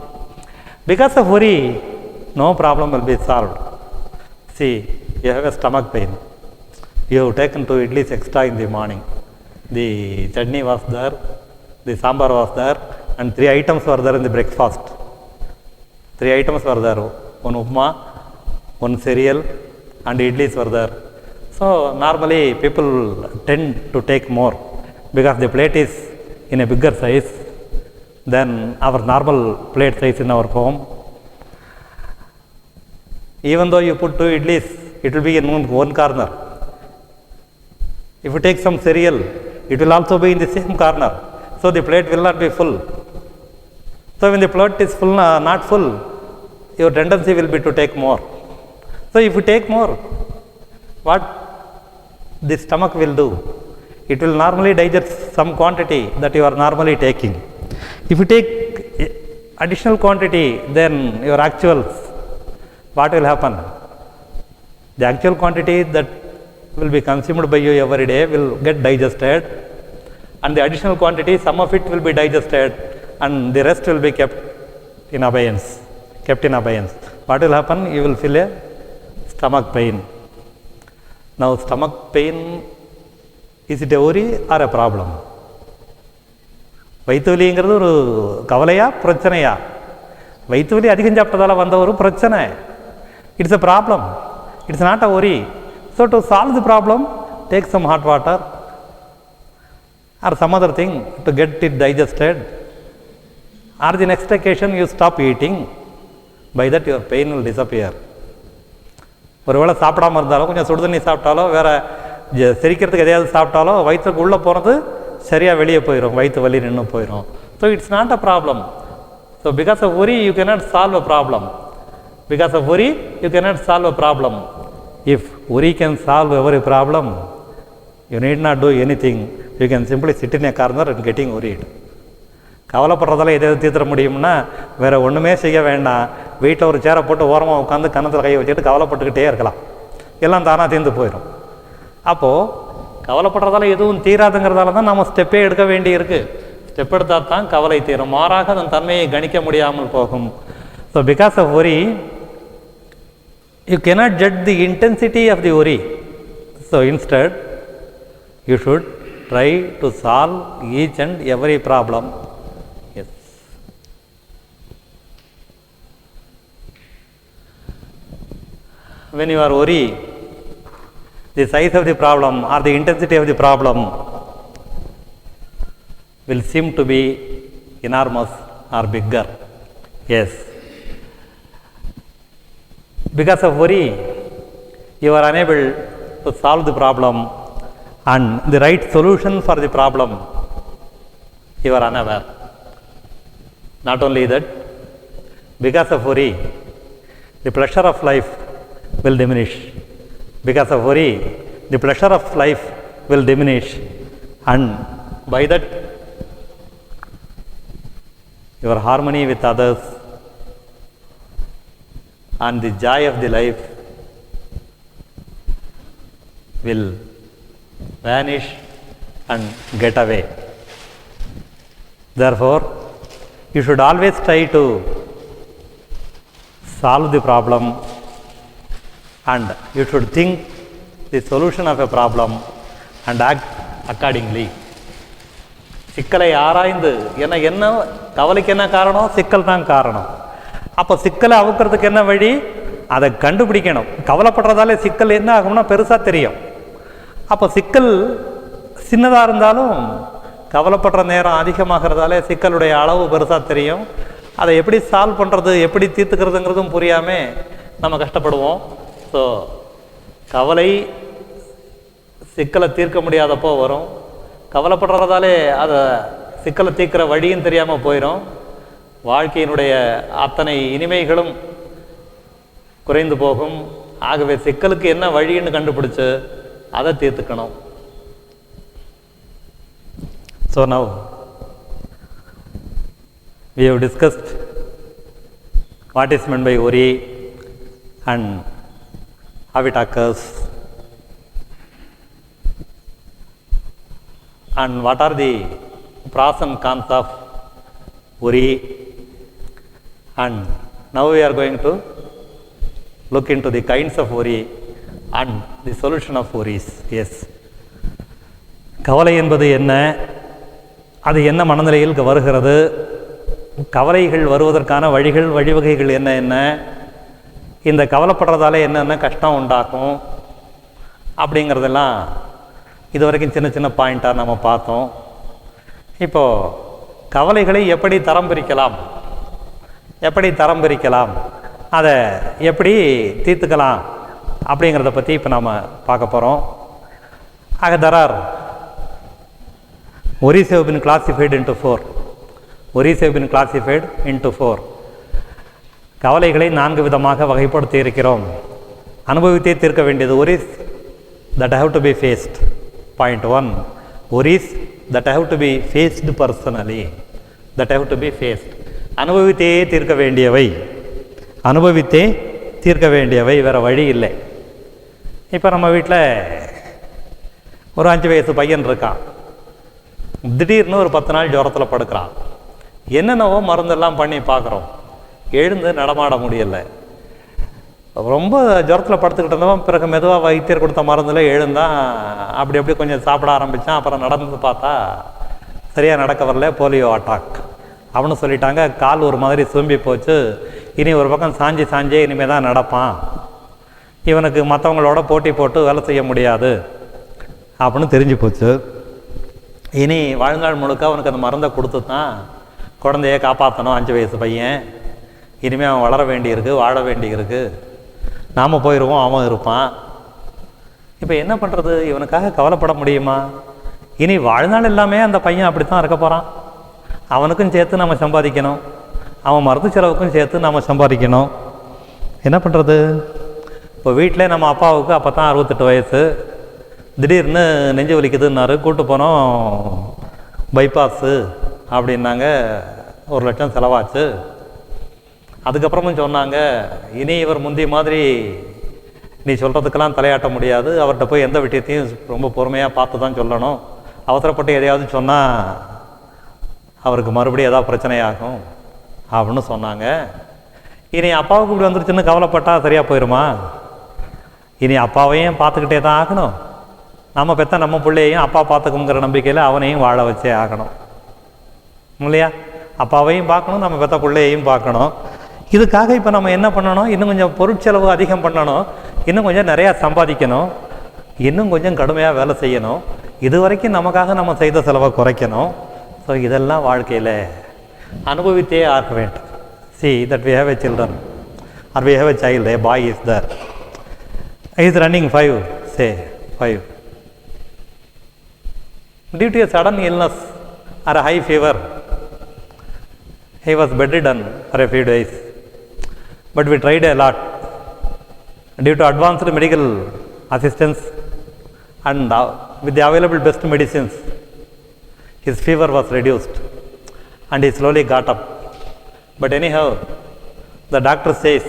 Because of worry, no problem will be solved. See, you have a stomach pain. You have taken 2 idlis extra in the morning. The chutney was there, the sambar was there, and 3 items were there in the breakfast. 3 items were there. 1 upma, 1 cereal, and idlis were there. So normally people tend to take more because the plate is in a bigger size than our normal plate size in our home. Even though you put 2 idlis, it will be in one corner. If you take some cereal, it will also be in the same corner. So the plate will not be full. So when the plate is full, not full, your tendency will be to take more. So if you take more, what the stomach will do? It will normally digest some quantity that you are normally taking. If you take additional quantity, then your actuals, what will happen? The actual quantity that will be consumed by you every day will get digested, and the additional quantity, some of it will be digested, and the rest will be kept in abeyance. What will happen? You will feel a stomach pain. Now stomach pain, is it a worry or a problem? வயிற்று வலிங்கிறது ஒரு கவலையா பிரச்சனையா? வயிற்று வலி அதிகம் சாப்பிட்டதால் வந்த ஒரு பிரச்சனை. It's a problem, it's not a worry. So to solve the problem, take some hot water or some other thing to get it digested, or the next occasion you stop eating. By that your pain will disappear. ஒருவேளை சாப்பிடாமல் இருந்தாலும், கொஞ்சம் சுடுதண்ணி சாப்பிட்டாலோ, வேறு செரிக்கிறதுக்கு எதையாவது சாப்பிட்டாலோ, வயிற்றுக்கு உள்ளே போகிறது சரியாக வெளியே போயிடும், வயிற்று வலி நின்று போயிடும். So it's not a problem. So because of worry you cannot solve a problem. Because of worry you cannot solve a problem. If worry can solve every problem, you need not do anything. You can simply sit in a corner and getting worried. கவலைப்படுறதால எதை தீர்த்துற முடியும்னா வேறு ஒன்றுமே செய்ய வேண்டாம். வீட்டில் ஒரு சேரை போட்டு ஓரமாக உட்காந்து கன்னத்தில் கையை வச்சுட்டு கவலைப்பட்டுக்கிட்டே இருக்கலாம், எல்லாம் தானாக தீர்ந்து போயிடும். அப்போது கவலைப்படுறதால எதுவும் தீராதுங்கிறதால தான் நம்ம ஸ்டெப்பே எடுக்க வேண்டி இருக்குது. ஸ்டெப் எடுத்தால் தான் கவலை தீரும், மாறாக அதன் தன்மையை கணிக்க முடியாமல் போகும். So because of worry you cannot judge the intensity of the worry. So instead you should try to solve each and every problem. Yes. When you are worry, the size of the problem or the intensity of the problem will seem to be enormous or bigger. Yes. Because of worry, you are unable to solve the problem, and the right solution for the problem you are unaware. Not only that, because of worry, the pleasure of life will diminish. Because of worry, the pleasure of life will diminish, and by that, your harmony with others and the joy of the life will vanish and get away. Therefore, you should always try to solve the problem, and you should think the solution of a problem and act accordingly. சிக்கலை ஆராய்ந்து, ஏன்னா என்ன கவலைக்கு என்ன காரணம்? சிக்கல் தான் காரணம். அப்போ சிக்கலை அவுக்கிறதுக்கு என்ன வழி? அதை கண்டுபிடிக்கணும். கவலைப்படுறதாலே சிக்கல் என்ன ஆகும்னா பெருசாக தெரியும். அப்போ சிக்கல் சின்னதாக இருந்தாலும் கவலைப்படுற நேரம் அதிகமாகிறதாலே சிக்கலுடைய அளவு பெருசாக தெரியும். அதை எப்படி சால்வ் பண்ணுறது, எப்படி தீர்த்துக்கிறதுங்கிறதும் புரியாமல் நம்ம கஷ்டப்படுவோம். ஸோ கவலை சிக்கலை தீர்க்க முடியாதப்போ வரும். கவலைப்படுறதாலே அதை சிக்கலை தீர்க்கிற வழியும் தெரியாமல் போயிடும். வாழ்க்கையினுடைய அத்தனை இனிமைகளும் குறைந்து போகும். ஆகவே சிக்கலுக்கு என்ன வழின்னு கண்டுபிடிச்சு அதை தீர்த்துக்கணும். So now we have discussed what is meant by worry and how it occurs, and what are the pros and cons of worry. And now we are going to look into the kinds of worry and the solution of worries. Yes. கவலை என்பது என்ன, அது என்ன மனநிலையில் வருகிறது, கவலைகள் வருவதற்கான வழிகள் வழிவகைகள் என்ன என்ன, இந்த கவலைப்படுறதால என்னென்ன கஷ்டம் உண்டாக்கும் அப்படிங்கிறதெல்லாம் இது வரைக்கும் சின்ன சின்ன பாயிண்ட்டாக நம்ம பார்த்தோம். இப்போது கவலைகளை எப்படி தரம் பிரிக்கலாம், அதை எப்படி தீர்த்துக்கலாம் அப்படிங்கிறத பற்றி இப்போ நாம் பார்க்க போகிறோம். ஆக there are worries have been classified into four. கவலைகளை 4 விதமாக வகைப்படுத்தி இருக்கிறோம். அனுபவித்தே தீர்க்க வேண்டியது worries that have to be faced. Point 1, worries that have to be faced personally, that have to be faced. அனுபவித்தே தீர்க்க வேண்டியவை, வேறு வழி இல்லை. இப்போ நம்ம வீட்டில் ஒரு 5 வயசு பையன் இருக்கான். திடீர்னு ஒரு 10 நாள் ஜுரத்தில் படுக்கிறான். என்னென்னவோ மருந்தெல்லாம் பண்ணி பார்க்குறோம், எழுந்து நடமாட முடியலை. ரொம்ப ஜுரத்தில் படுத்துக்கிட்டு இருந்தவன் பிறகு மெதுவாக வைத்தியர் கொடுத்த மருந்தில் எழுந்தான். அப்படி கொஞ்சம் சாப்பிட ஆரம்பித்தான். அப்புறம் நடந்து பார்த்தா சரியாக நடக்க வரல, போலியோ அட்டாக். அவனு சொல்லிட்டாங்க, கால் ஒரு மாதிரி சூம்பி போச்சு, இனி ஒரு பக்கம் சாஞ்சே இனிமேல் தான் நடப்பான், இவனுக்கு மற்றவங்களோட போட்டி போட்டு வேலை செய்ய முடியாது அப்படின்னு தெரிஞ்சு போச்சு. இனி வாழ்நாள் முழுக்க அவனுக்கு அந்த மருந்தை கொடுத்து தான் குழந்தைய காப்பாற்றணும். 5 வயசு பையன், இனிமேல் அவன் வளர வேண்டியிருக்கு, வாழ வேண்டியிருக்கு. நாம் போயிடுவோம், அவன் இருப்பான். இப்போ என்ன பண்ணுறது? இவனுக்காக கவலைப்பட முடியுமா? இனி வாழ்நாள் எல்லாமே அந்த பையன் அப்படி தான் இருக்க போகிறான். அவனுக்கும் சேர்த்து நம்ம சம்பாதிக்கணும், அவன் மருத்துவ செலவுக்கும் சேர்த்து நம்ம சம்பாதிக்கணும். என்ன பண்ணுறது? இப்போ வீட்டிலே நம்ம அப்பாவுக்கு அப்போ தான் 68 வயசு, திடீர்னு நெஞ்சு வலிக்குதுன்னாரு, கூப்பிட்டு போனோம் பைபாஸு அப்படின்னாங்க, 1 லட்சம் செலவாச்சு. அதுக்கப்புறமும் சொன்னாங்க, இனி இவர் முந்தைய மாதிரி நீ சொல்கிறதுக்கெல்லாம் தலையாட்ட முடியாது, அவர்கிட்ட போய் எந்த விஷயத்தையும் ரொம்ப பொறுமையாக பார்த்து தான் சொல்லணும், அவசரப்பட்டு எதையாவது சொன்னால் அவருக்கு மறுபடியும் ஏதாவது பிரச்சனையாகும் அப்படின்னு சொன்னாங்க. இனி அப்பாவுக்கு இப்படி வந்துருச்சுன்னு கவலைப்பட்டால் சரியாக போயிடுமா? இனி அப்பாவையும் பார்த்துக்கிட்டே தான் ஆகணும், நம்ம பெற்ற நம்ம பிள்ளையையும் அப்பா பார்த்துக்குங்கிற நம்பிக்கையில் அவனையும் வாழ வச்சே ஆகணும் இல்லையா? அப்பாவையும் பார்க்கணும், நம்ம பெற்ற பிள்ளையையும் பார்க்கணும். இதுக்காக இப்போ நம்ம என்ன பண்ணணும்? இன்னும் கொஞ்சம் பொருட்செலவு அதிகம் பண்ணணும், இன்னும் கொஞ்சம் நிறையா சம்பாதிக்கணும், இன்னும் கொஞ்சம் கடுமையாக வேலை செய்யணும். இது வரைக்கும் நமக்காக நம்ம செய்த செலவை குறைக்கணும். ஸோ இதெல்லாம் வாழ்க்கையில் அனுபவித்தே ஆக வேண்டும். See that we have a children or we have a child, a boy is there, he is running 5, say 5. Due to a sudden illness or a high fever, he was bedridden for a few days. But we tried a lot. Due to advanced medical assistance and with the available best medicines, his fever was reduced and he slowly got up. But anyhow, the doctor says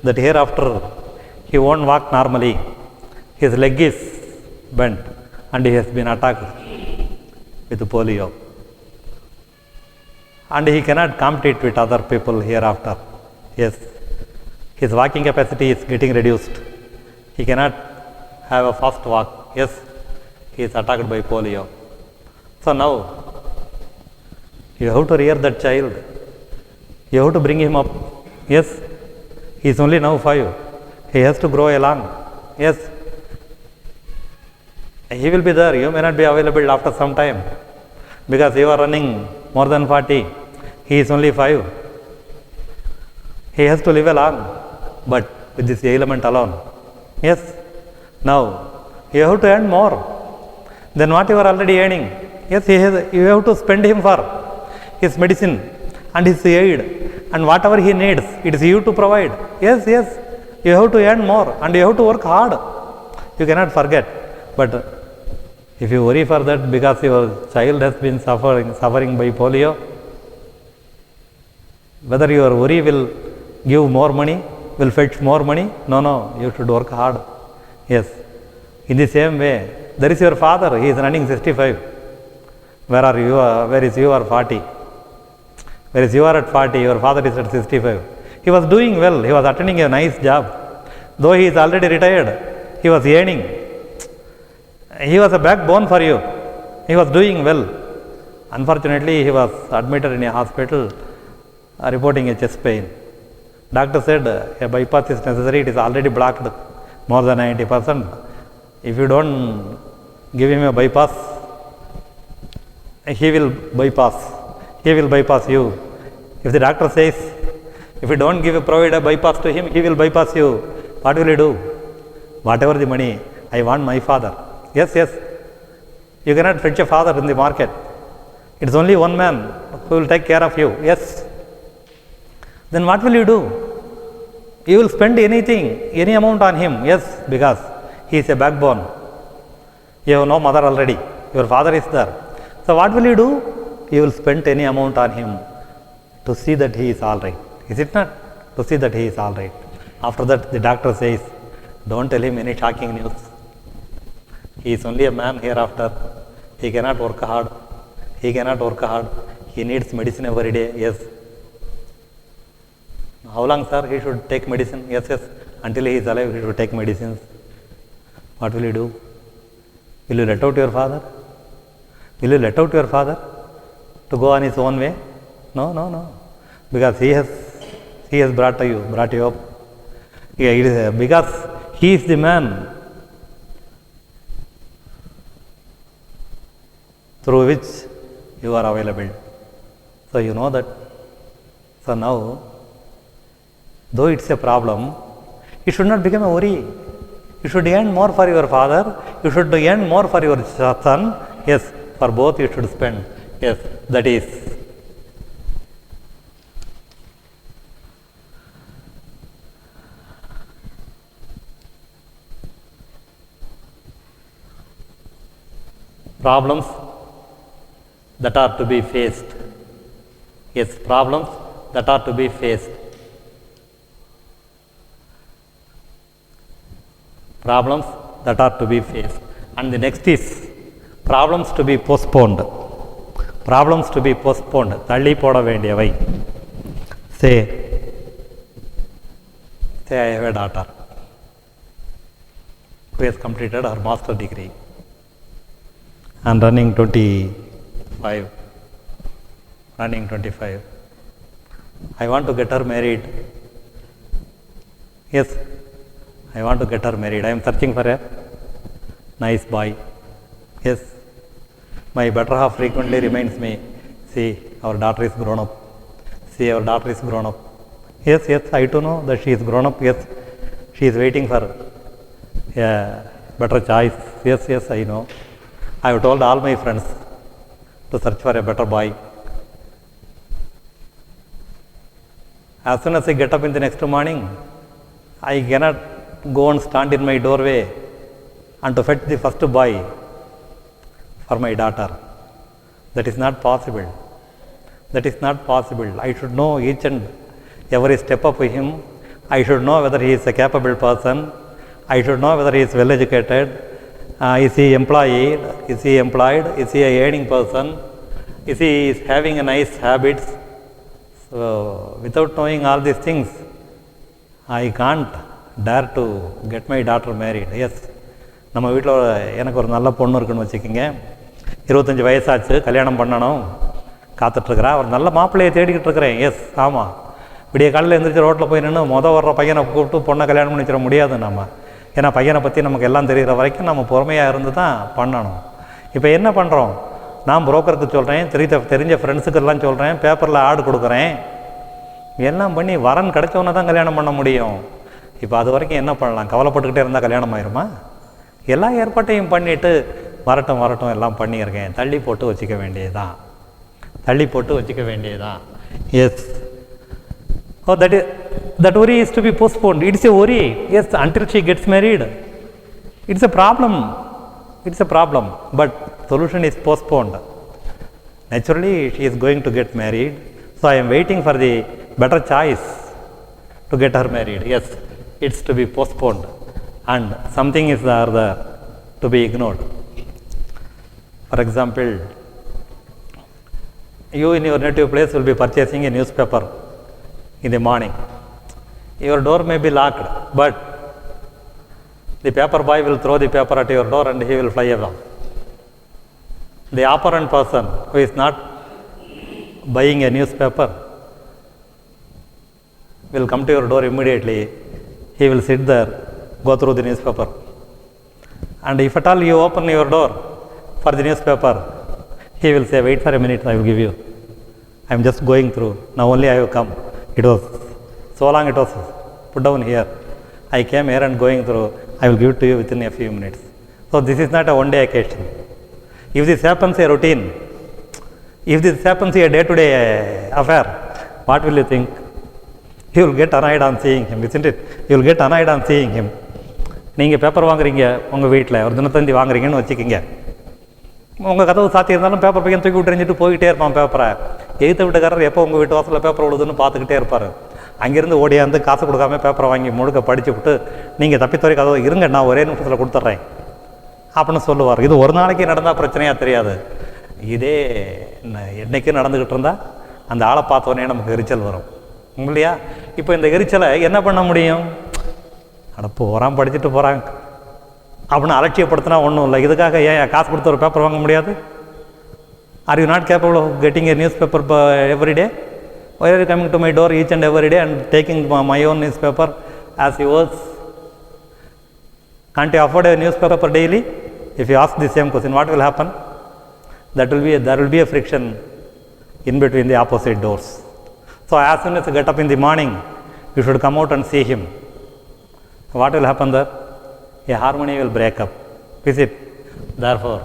that hereafter he won't walk normally. His leg is bent and he has been attacked with polio. And he cannot compete with other people hereafter. Yes, his walking capacity is getting reduced. He cannot have a fast walk. Yes, he is attacked by polio. So now, you have to rear that child. You have to bring him up. Yes, he is only now 5. He has to grow along. Yes, he will be there. You may not be available after some time because you are running more than 40. He is only 5. He has to live along, but with this ailment alone. Yes, now you have to earn more than what you are already earning. Yes, you have to spend him for his medicine and his aid and whatever he needs, it is you to provide. Yes, you have to earn more and you have to work hard. You cannot forget. But if you worry for that because your child has been suffering by polio, whether your worry will give more money, will fetch more money, no, you should work hard. Yes, in the same way, there is your father, he is running 65. Where is you are 40? Whereas you are at 40, your father is at 65. He was doing well, he was attending a nice job. Though he is already retired, he was earning. He was a backbone for you. He was doing well. Unfortunately, he was admitted in a hospital reporting a chest pain. Doctor said a bypass is necessary, it is already blocked more than 90%. If you don't give him a bypass, he will bypass you. If the doctor says, if you don't provide a bypass to him, he will bypass you. What will you do? Whatever the money, I want my father. Yes, you cannot fetch a father in the market. It is only one man who will take care of you. Yes, then what will you do? You will spend anything, any amount on him. Yes, because he is a backbone. You have no mother already, your father is there. So what will you do? You will spend any amount on him to see that he is all right. Is it not? To see that he is all right. After that, the doctor says, don't tell him any shocking news. He is only a man hereafter. He cannot work hard. He needs medicine every day. Yes. How long, sir, he should take medicine? Yes. Until he is alive, he should take medicines. What will you do? Will you let out your father? Will you let out your father to go on his own way? No. Because he has brought you up. Yeah, it is because he is the man through which you are available. So you know that. So now, though it's a problem, it should not become a worry. You should earn more for your father, you should earn more for your son, Yes, for both you should spend. Yes, that is. Problems that are to be faced. Yes, problems that are to be faced. Problems that are to be faced. And the next is problems to be postponed. Problems to be postponed. தள்ளி போட வேண்டியவை. Say I have a daughter who has completed her master degree and running 25. I want to get her married. Yes, I want to get her married. I am searching for a nice boy. Yes, my better half frequently reminds me, see, our daughter is grown up. See, our daughter is grown up. Yes, I too know that she is grown up. Yes, she is waiting for a better choice. Yes, I know. I have told all my friends to search for a better boy. As soon as I get up in the next morning, I cannot go and stand in my doorway and to fetch the first boy for my daughter. That is not possible. That is not possible. I should know each and every step of him. I should know whether he is a capable person. I should know whether he is well educated. Is he employed? Is he employed? Is he a earning person? Is he having a nice habits? So, without knowing all these things, I can't dare to get my daughter married. Yes, நம்ம வீட்டில் எனக்கு ஒரு நல்ல பொண்ணு இருக்குன்னு வச்சுக்கிங்க, 25 வயசாச்சு, கல்யாணம் பண்ணணும், காத்துட்ருக்கிறேன், ஒரு நல்ல மாப்பிள்ளையை தேடிக்கிட்டு இருக்கிறேன். எஸ், ஆமாம், விடிய காலையில் எழுந்திரிச்சு ரோட்டில் போய் நின்று வர்ற பையனை கூப்பிட்டு பொண்ணை கல்யாணம் பண்ணி வச்சிட முடியாது நம்ம. ஏன்னா பையனை பற்றி நமக்கு எல்லாம் தெரிகிற வரைக்கும் நம்ம பொறுமையாக இருந்து தான் பண்ணணும். இப்போ என்ன பண்ணுறோம், நான் புரோக்கருக்கு சொல்கிறேன், தெரிஞ்ச ஃப்ரெண்ட்ஸுக்கெல்லாம் சொல்கிறேன், பேப்பரில் ஆடு கொடுக்குறேன், எல்லாம் பண்ணி வரன் கிடைச்சவொன்னே தான் கல்யாணம் பண்ண முடியும். இப்போ அது வரைக்கும் என்ன பண்ணலாம், கவலைப்பட்டுக்கிட்டே இருந்தால் கல்யாணம் ஆயிருமா? எல்லா ஏற்பாட்டையும் பண்ணிவிட்டு வரட்டும் எல்லாம் பண்ணியிருக்கேன், தள்ளி போட்டு வச்சுக்க வேண்டியதுதான், தள்ளி போட்டு வச்சுக்க வேண்டியதுதான். Yes, oh, that worry is to be postponed. It's a worry. Yes, until she gets married. It's a problem. It's a problem. But solution is postponed. Naturally, she is going to get married. So I am waiting for the better choice to get her married. Yes, it's to be postponed. And something is there to be ignored. For example, you in your native place will be purchasing a newspaper in the morning. Your door may be locked, but the paper boy will throw the paper at your door and he will fly away. The opponent person who is not buying a newspaper will come to your door immediately. He will sit there, go through the newspaper. And if at all you open your door for the newspaper, he will say, wait for a minute, I will give you. I am just going through. Now only I have come. It was so long, it was put down here. I came here and going through. I will give it to you within a few minutes. So this is not a one-day occasion. If this happens a routine, if this happens a day-to-day affair, what will you think? You will get annoyed on seeing him, isn't it? You will get annoyed on seeing him. நீங்கள் paper வாங்குறீங்க உங்கள் வீட்டில், ஒரு தினத்தந்தி வாங்குறீங்கன்னு வச்சுக்கிங்க, உங்கள் கதவு சாத்தி இருந்தாலும் பேப்பர் பையன் தூக்கி விட்டு எறிஞ்சிட்டு போய்கிட்டே இருப்பான் பேப்பரை. எதிர்த்த வீட்டுக்காரர் எப்போ உங்கள் வீட்டு வாசலில் பேப்பர் விழுதுன்னு பார்த்துக்கிட்டே இருப்பார். அங்கேருந்து ஓடியாந்து காசு கொடுக்காம பேப்பரை வாங்கி முழுக்க படித்து விட்டு, நீங்கள் தப்பித்துறை கதவு இருங்க, நான் ஒரே நிமிஷத்தில் கொடுத்துட்றேன் அப்படின்னு சொல்லுவார். இது ஒரு நாளைக்கு நடந்தால் பிரச்சனையாக தெரியாது, இதே என்றைக்கும் நடந்துக்கிட்டு இருந்தால் அந்த ஆளை பார்த்தோன்னே நமக்கு எரிச்சல் வரும் இல்லையா? இப்போ இந்த எரிச்சலை என்ன பண்ண முடியும்? அடப்போ வரான் படிச்சுட்டு போகிறாங்க அப்படின்னு அலட்சியப்படுத்தினா ஒன்றும் இல்லை. இதுக்காக ஏன் காசு கொடுத்து ஒரு பேப்பர் வாங்க முடியாது? Are you not capable of getting a newspaper every day? Why are you coming to my door each and every day and taking my own newspaper as yours? Can't you afford a newspaper daily? If you ask the same question, what will happen? There will be a friction in between the opposite doors. So as soon as you get up in the morning, you should come out and see him. What will happen there? A harmony will break up. Is it? Therefore,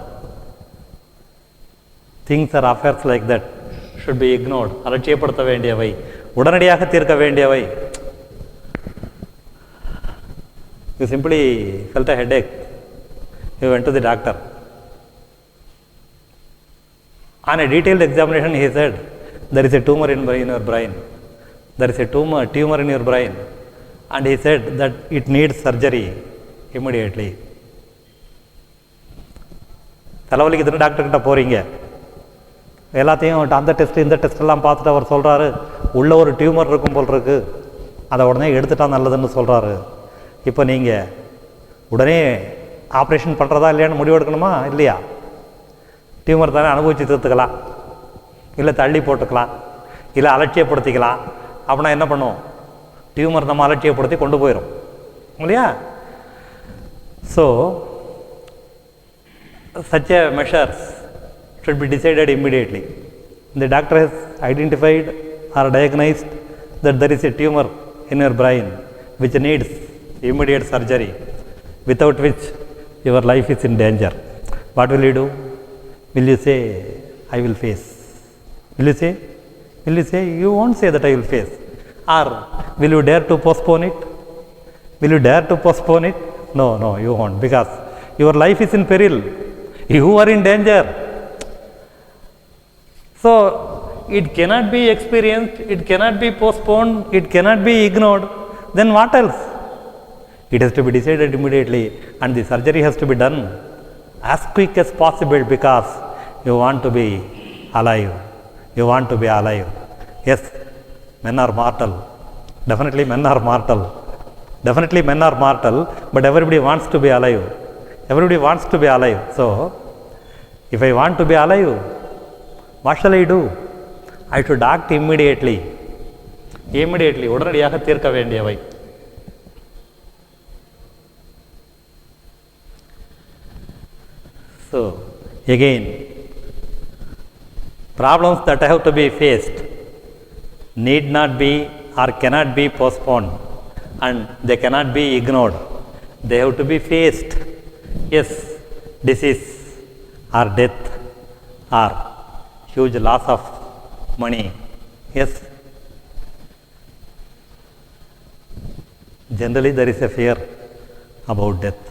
things or affairs like that should be ignored. அலட்சியப்படுத்த வேண்டியவை, உடனடியாக தீர்க்க வேண்டியவை. You simply felt a headache. You went to the doctor. On a detailed examination, he said, there is a tumor in your brain. There is a tumor in your brain. And he said that it needs surgery immediately. தலைவலிக்குதுன்னு டாக்டர்கிட்ட போகிறீங்க, எல்லாத்தையும் அந்த test இந்த டெஸ்ட்டெல்லாம் பார்த்துட்டு அவர் சொல்கிறாரு, உள்ள ஒரு tumour இருக்கும் போல் இருக்குது, அதை உடனே எடுத்துட்டா நல்லதுன்னு சொல்கிறாரு. இப்போ நீங்கள் உடனே ஆப்ரேஷன் பண்ணுறதா இல்லையான்னு முடிவு எடுக்கணுமா இல்லையா? டியூமர் தானே அனுபவித்து தீர்த்துக்கலாம், இல்லை தள்ளி போட்டுக்கலாம், இல்லை அலட்சியப்படுத்திக்கலாம். அப்படின்னா என்ன பண்ணுவோம்? டியூமர் நம்ம அலட்சியப்படுத்தி கொண்டு போயிடும் இல்லையா? So such a measures should be decided immediately. The doctor has identified or diagnosed that there is a tumor in your brain which needs immediate surgery, without which your life is in danger. What will you do? Will you say, I will face? Will you say? Will you say? You won't say that I will face. Or will you dare to postpone it? Will you dare to postpone it? No, you won't, because your life is in peril. You are in danger. So, it cannot be experienced, it cannot be postponed, it cannot be ignored. Then what else? It has to be decided immediately, and the surgery has to be done as quick as possible, because you want to be alive. You want to be alive. Yes, men are mortal. Definitely men are mortal. Definitely men are mortal, but everybody wants to be alive. Everybody wants to be alive. So, if I want to be alive, what shall I do? I should act immediately. Immediately, உடனடியாக தீர்க்க வேண்டியவை. So, again, problems that have to be faced need not be or cannot be postponed, and they cannot be ignored. They have to be faced. Yes, disease or death or huge loss of money. Yes, generally there is a fear about death,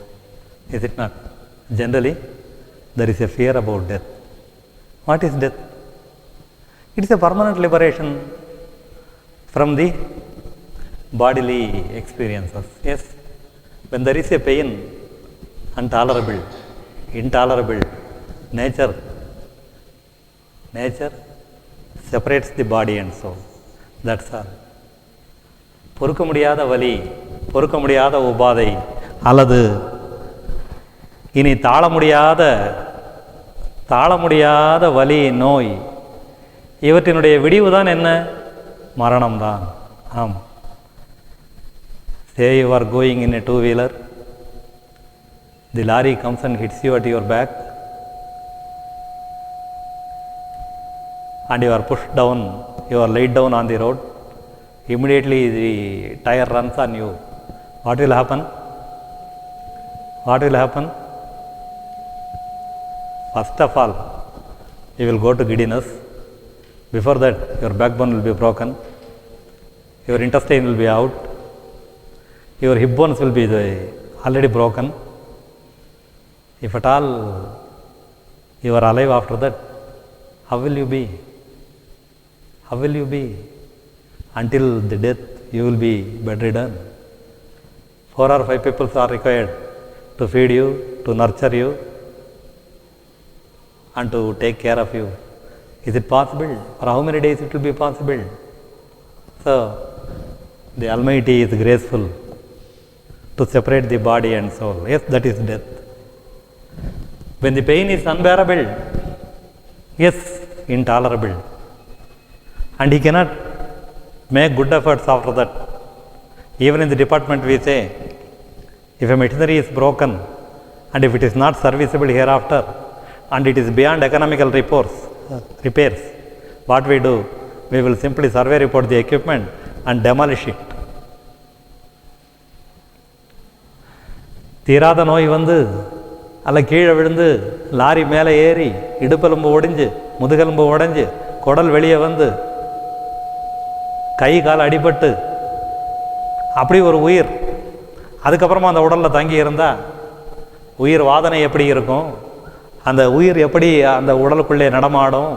is it not? Generally there is a fear about death. What is death? It is a permanent liberation from the bodily experiences. Yes, when there is a pain, intolerable, nature separates the body and soul. That's all. பொறுக்க முடியாத வலி, பொறுக்க முடியாத உபாதை, அல்லது இனி தாழ முடியாத வலி, நோய், இவற்றினுடைய விடிவு தான் என்ன? மரணம்தான். ஆம். Say you are going in a two-wheeler, the lorry comes and hits you at your back, and you are pushed down, you are laid down on the road. Immediately the tire runs on you. What will happen? What will happen? First of all, you will go to giddiness. Before that, your backbone will be broken, your intestine will be out, your hip bones will be already broken. If at all you are alive after that, how will you be? How will you be? Until the death, you will be bedridden. 4 or 5 people are required to feed you, to nurture you, and to take care of you. Is it possible? For how many days it will be possible? So, the Almighty is graceful to separate the body and soul. Yes, that is death. When the pain is unbearable, yes, intolerable, and he cannot make good efforts after that. Even in the department we say, if a machinery is broken and if it is not serviceable hereafter and it is beyond economical repairs, what we do? We will simply survey report the equipment and demolish it. தீராத நோய் வந்து அல்ல கீழே விழுந்து lorry மேலே ஏறி இடுப்பெலும்பு ஒடிஞ்சு முதுகெலும்பு உடஞ்சி குடல் வெளியே வந்து கை கால் அடிபட்டு அப்படி ஒரு உயிர் அதுக்கப்புறமா அந்த உடலில் தங்கி இருந்தால் உயிர் வாதனை எப்படி இருக்கும், அந்த உயிர் எப்படி அந்த உடலுக்குள்ளே நடமாடும்,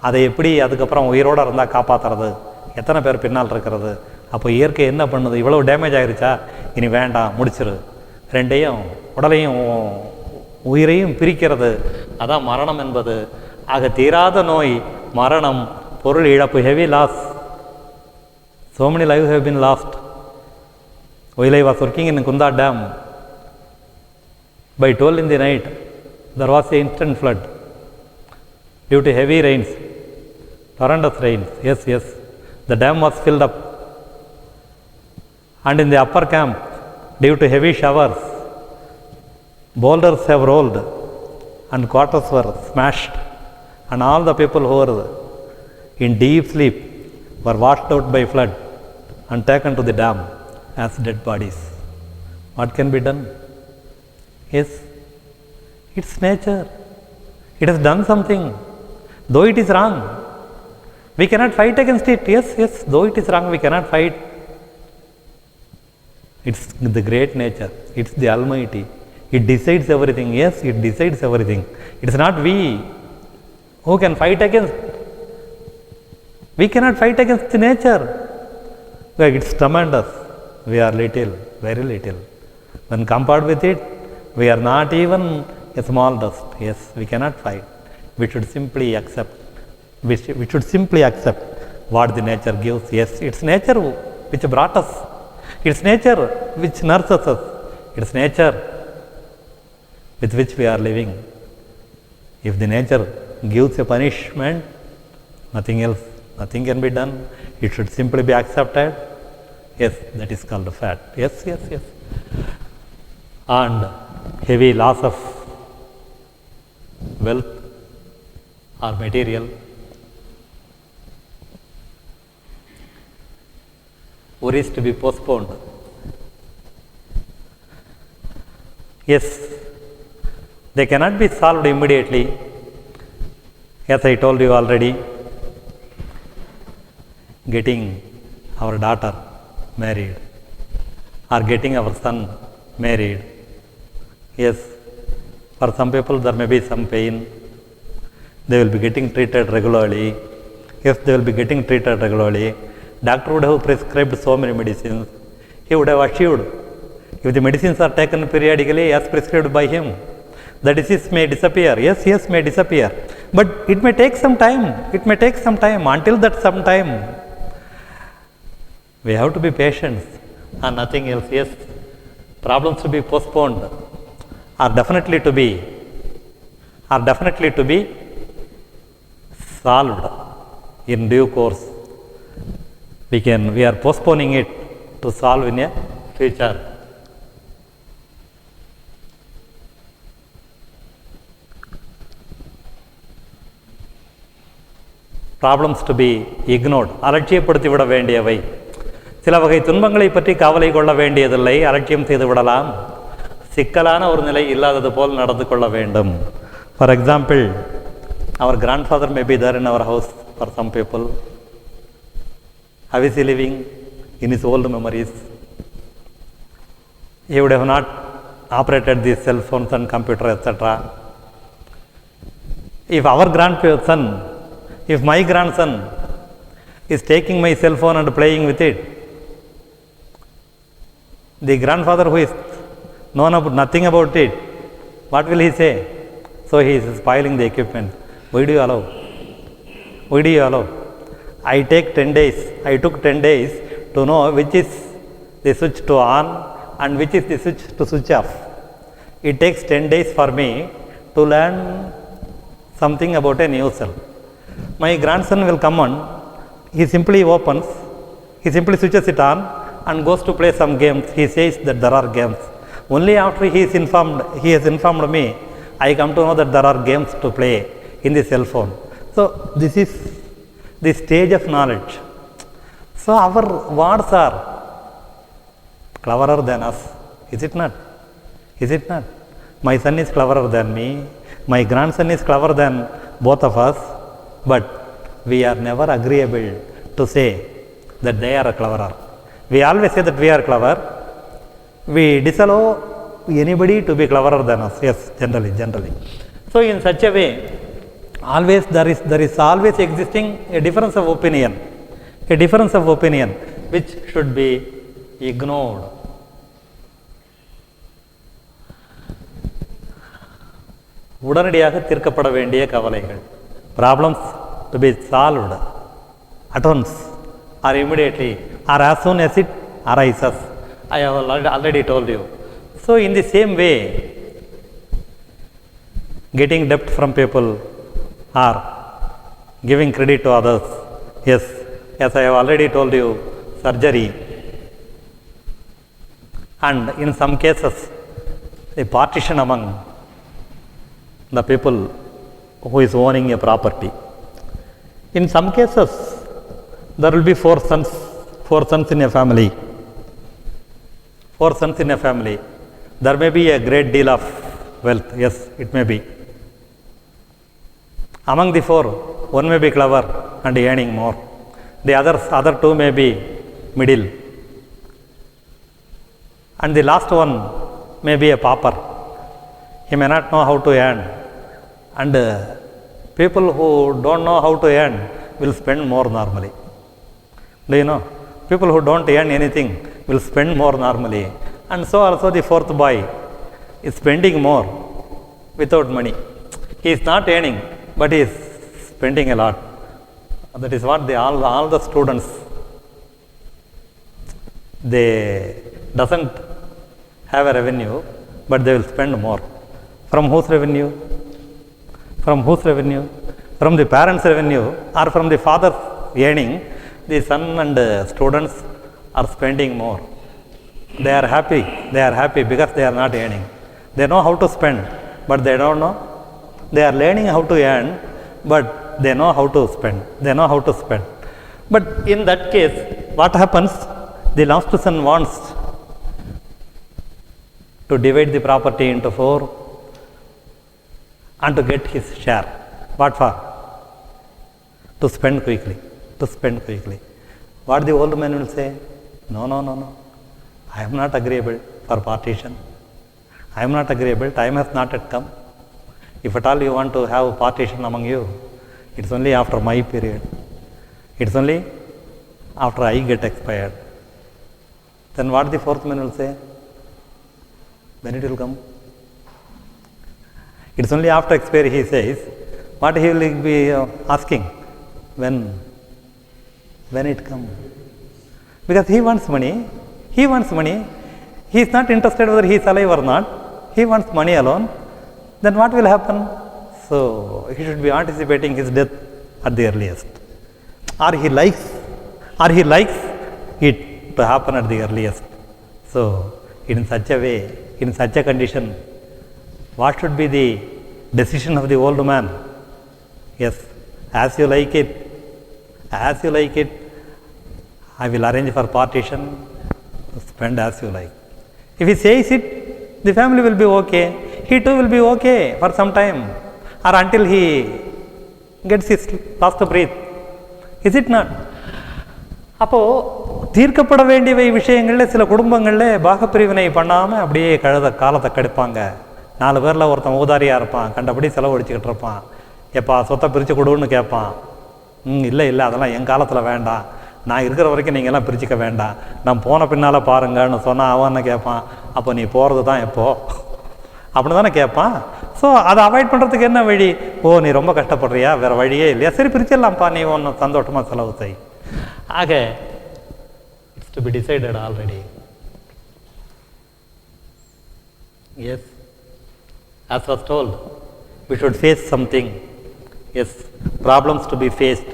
அதை எப்படி அதுக்கப்புறம் உயிரோடு இருந்தால் காப்பாற்றுறது, எத்தனை பேர் பின்னால் இருக்கிறது. அப்போ இயற்கை என்ன பண்ணுது, இவ்வளோ டேமேஜ் ஆகிருச்சா, இனி வேண்டாம் முடிச்சிரு, ரெண்டையும் உடலையும் உயிரையும் பிரிக்கிறது. அதான் மரணம் என்பது. ஆக தீராத நோய் மரணம், பொருள் இழப்பு, heavy loss. So many lives have been lost. While I was working in Kunda Dam, by 12 in the night, there was an instant flood due to heavy rains, horrendous rains. Yes, the dam was filled up. And in the upper camp, due to heavy showers, boulders have rolled and quarters were smashed, and all the people who were in deep sleep were washed out by flood and taken to the dam as dead bodies. What can be done? Yes, it's nature. It has done something. Though it is wrong, we cannot fight against it. Yes, though it is wrong, we cannot fight. It's the great nature. It's the Almighty. It decides everything. Yes, it decides everything. It's not we who can fight against. We cannot fight against the nature. It's tremendous. We are little, very little. When compared with it, we are not even a small dust. Yes, we cannot fight. We should simply accept. We should simply accept what the nature gives. Yes, it's nature which brought us. It's nature which nurses us. It's nature with which we are living. If the nature gives a punishment, nothing can be done. It should simply be accepted. Yes, that is called a fact. Yes. And heavy loss of wealth or material, worries to be postponed. Yes, they cannot be solved immediately. As I told you already, getting our daughter married or getting our son married. Yes, for some people there may be some pain. They will be getting treated regularly. Yes, they will be getting treated regularly. Doctor would have prescribed so many medicines. He would have assured, if the medicines are taken periodically as prescribed by him, the disease may disappear. Yes, may disappear. But it may take some time. Until that some time, we have to be patient and nothing else. Yes, problems to be postponed are definitely to be solved in due course. We are postponing it to solve in a future. Problems to be ignored. அலட்சியப்படுத்தி விட வேண்டியவை. சில வகை துன்பங்களை பற்றி கவலை கொள்ள வேண்டியதில்லை, அலட்சியம் செய்து விடலாம். சிக்கலான ஒரு நிலை இல்லாதது போல் நடந்து கொள்ள வேண்டும். For example, our grandfather may be there in our house for some people. How is he living? In his old memories. He would have not operated these cell phones and computer, etc. If my grandson is taking my cell phone and playing with it, the grandfather who is known nothing about it, what will he say? So he is spoiling the equipment. Why do you allow? I took 10 days to know which is the switch to on and which is the switch to switch off. It takes 10 days for me to learn something about a new cell. My grandson will come on, he simply switches it on and goes to play some games. He says that there are games. Only after he has informed me, I come to know that there are games to play in the cell phone. So this is the stage of knowledge. So our words are cleverer than us. Is it not? My son is cleverer than me, my grandson is cleverer than both of us, but we are never agreeable to say that they are cleverer. We always say that we are clever. We disallow anybody to be cleverer than us. Yes, generally. So in such a way, always there is always existing a difference of opinion, which should be ignored. உடனடியாக தீர்க்கப்பட வேண்டிய கவலைகள், problems to be solved at once or immediately or as soon as it arises. I have already told you. So in the same way, getting debt from people or giving credit to others, yes, as I have already told you, surgery, and in some cases a partition among the people who is owning a property. In some cases, there will be four sons in a family. There may be a great deal of wealth. Yes, it may be. Among the four, one may be clever and earning more. The other two may be middle. And the last one may be a pauper. He may not know how to earn. And people who don't know how to earn will spend more normally. Do you know? People who don't earn anything will spend more normally. And so also the fourth boy is spending more without money. He is not earning, but he is spending a lot. That is what all the students, they doesn't have a revenue, but they will spend more. From whose revenue? From the parents' revenue or from the father's earning, the son and students are spending more. They are happy because they are not earning. They know how to spend, but they don't know. They are learning how to earn, but they know how to spend. But in that case, what happens? The last son wants to divide the property into four and to get his share. What for? To spend quickly. What the old man will say? No. I am not agreeable for partition. Time has not yet come. If at all you want to have partition among you, it's only after my period. It's only after I get expired. Then what the fourth man will say? When it will come? It's only after expiry he says. What he will be asking? When it comes? Because he wants money. He is not interested whether he is alive or not. He wants money alone. Then what will happen? So he should be anticipating his death at the earliest. Or he likes it to happen at the earliest. So in such a way, in such a condition, what should be the decision of the old man? Yes, as you like it, I will arrange for partition, spend as you like. If he says it, the family will be okay. He too will be okay for some time or until he gets his last breath. Is it not? அப்போ தீர்க்கப்பட வேண்டிய விஷயங்களில் சில குடும்பங்களில் பாகப்பிரிவினை பண்ணாமல் அப்படியே காலத்தை கெடுப்பாங்க. 4 பேரில் ஒருத்தன் ஊதாரியாக இருப்பான், கண்டபடி செலவழிச்சிக்கிட்டு இருப்பான். எப்பா சொத்தை பிரித்து கொடுன்னு கேட்பான். இல்லை அதெல்லாம் என் காலத்தில் வேண்டாம், நான் இருக்கிற வரைக்கும் நீங்கள்லாம் பிரிச்சுக்க வேண்டாம், நான் போன பின்னால் பாருங்கன்னு சொன்னால் அவன் என்ன கேட்பான்? அப்போ நீ போகிறது தான் எப்போ அப்படின்னு தானே கேட்பான். ஸோ அதை அவாய்ட் பண்ணுறதுக்கு என்ன வழி? நீ ரொம்ப கஷ்டப்படுறியா, வேறு வழியே இல்லையா, சரி பிரிச்சிடலாம்ப்பா, நீ ஒன்று சந்தோஷமாக செலவு செய். ஆக it's to be decided already. Yes, as was told, we should face something. Yes, problems to be faced,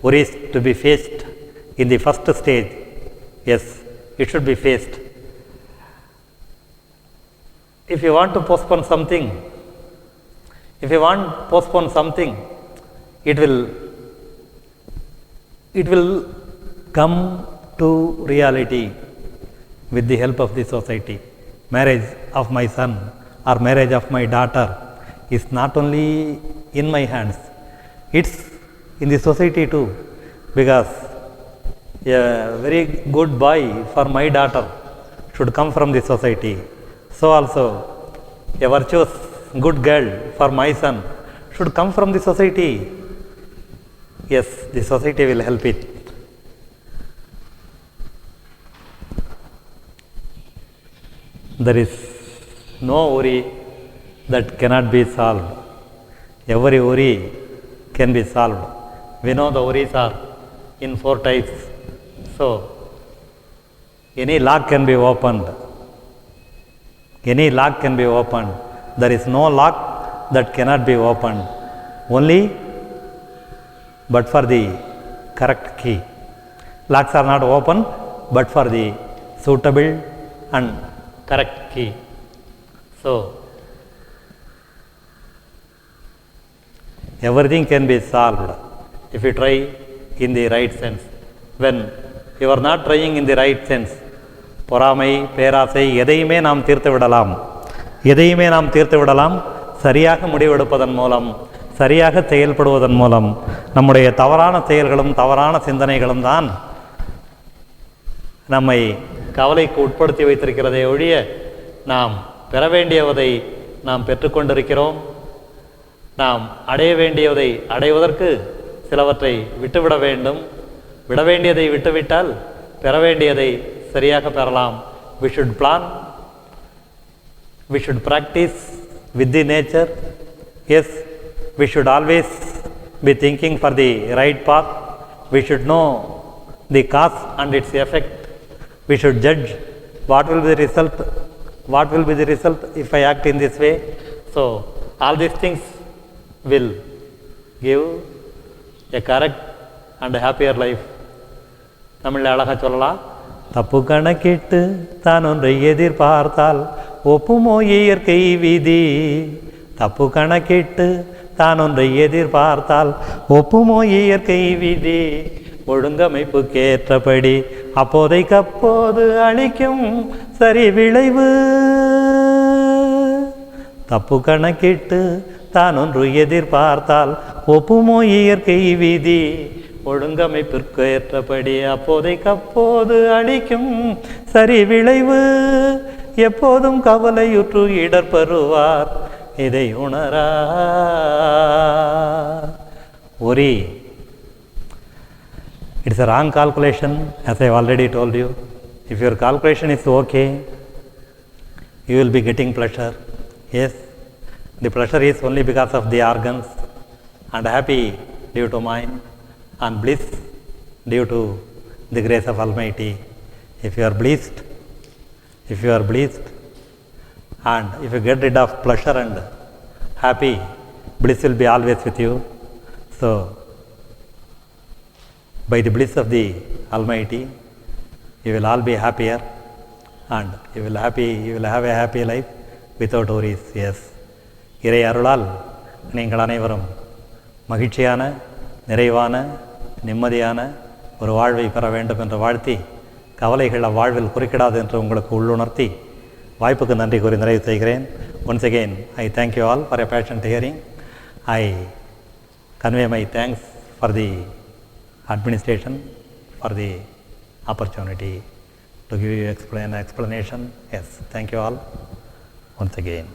worries to be faced in the first stage. Yes, it should be faced. If you want to postpone something, it will come to reality with the help of the society. Marriage of my son or marriage of my daughter is not only in my hands, it's in the society too, because a very good boy for my daughter should come from the society. So also a virtuous good girl for my son should come from the society. Yes, the society will help it. There is no worry that cannot be solved. Every worry can be solved. We know the worries are in 4 types. So, any lock can be opened. Any lock can be opened. There is no lock that cannot be opened. Only but for the correct key. Locks are not open but for the suitable and correct key. So, everything can be solved if you try in the right sense. When you are not trying in the right sense, பொறாமை பேராசை எதையுமே நாம் தீர்த்து விடலாம். சரியாக முடிவெடுப்பதன் மூலம், சரியாக செயல்படுவதன் மூலம் நம்முடைய தவறான செயல்களும் தவறான சிந்தனைகளும் தான் நம்மை கவலைக்கு உட்படுத்தி வைத்திருக்கிறதை ஒழிய நாம் பெற வேண்டியவதை நாம் பெற்றுக்கொண்டிருக்கிறோம். நாம் அடைய வேண்டியதை அடைவதற்கு சிலவற்றை விட்டுவிட வேண்டும். விட வேண்டியதை விட்டுவிட்டால் பெற வேண்டியதை சரியாக பெறலாம். We should plan, we should practice with the nature. Yes, we should always be thinking for the right path. We should know the cause and its effect. We should judge what will be the result, if I act in this way. So, all these things will give a correct and a happier life. தமிழில் அழகாக சொல்லலாம். தப்பு கணக்கிட்டு தான் ஒன்றை எதிர்பார்த்தால் ஒப்புமோ இயற்கை விதி. தப்பு கணக்கிட்டு தான் ஒன்றை எதிர்பார்த்தால் ஒப்புமோ இயற்கை விதி. ஒழுங்கமைப்புக்கேற்றபடி அப்போதைக்கப்போது அளிக்கும் சரி விளைவு. தப்பு கணக்கிட்டு தான் ஒன்று எதிர்பார்த்தால் ஒப்புமோ இயற்கை விதி. ஒழுங்கமைப்பிற்கு ஏற்றபடி அப்போதைக்கப்போது அளிக்கும் சரி விளைவு. எப்போதும் கவலையுற்று இடர்பெறுவார் இதை உணரார். worry, it's a wrong calculation, as I have already told you. If your calculation is okay, you will be getting pleasure. Yes, the pleasure is only because of the organs, and happy due to mind, and bliss due to the grace of Almighty. If you are blessed, and if you get rid of pleasure and happy, bliss will be always with you. So, by the bliss of the Almighty, you will all be happier, and you will have a happy life without worries. Yes, இறை அருளால் நீங்கள் அனைவரும் மகிழ்ச்சியான, நிறைவான, நிம்மதியான ஒரு வாழ்வை பெற வேண்டும் என்று வாழ்த்தி, கவலைகள் அவ்வாழ்வில் குறுக்கிடாது என்று உங்களுக்கு உள்ளுணர்த்தி, வாய்ப்புக்கு நன்றி கூறி நிறைவு செய்கிறேன். Once again, I thank you all for your patient hearing. I convey my thanks for the administration for the opportunity to give you explanation. Yes, thank you all once again.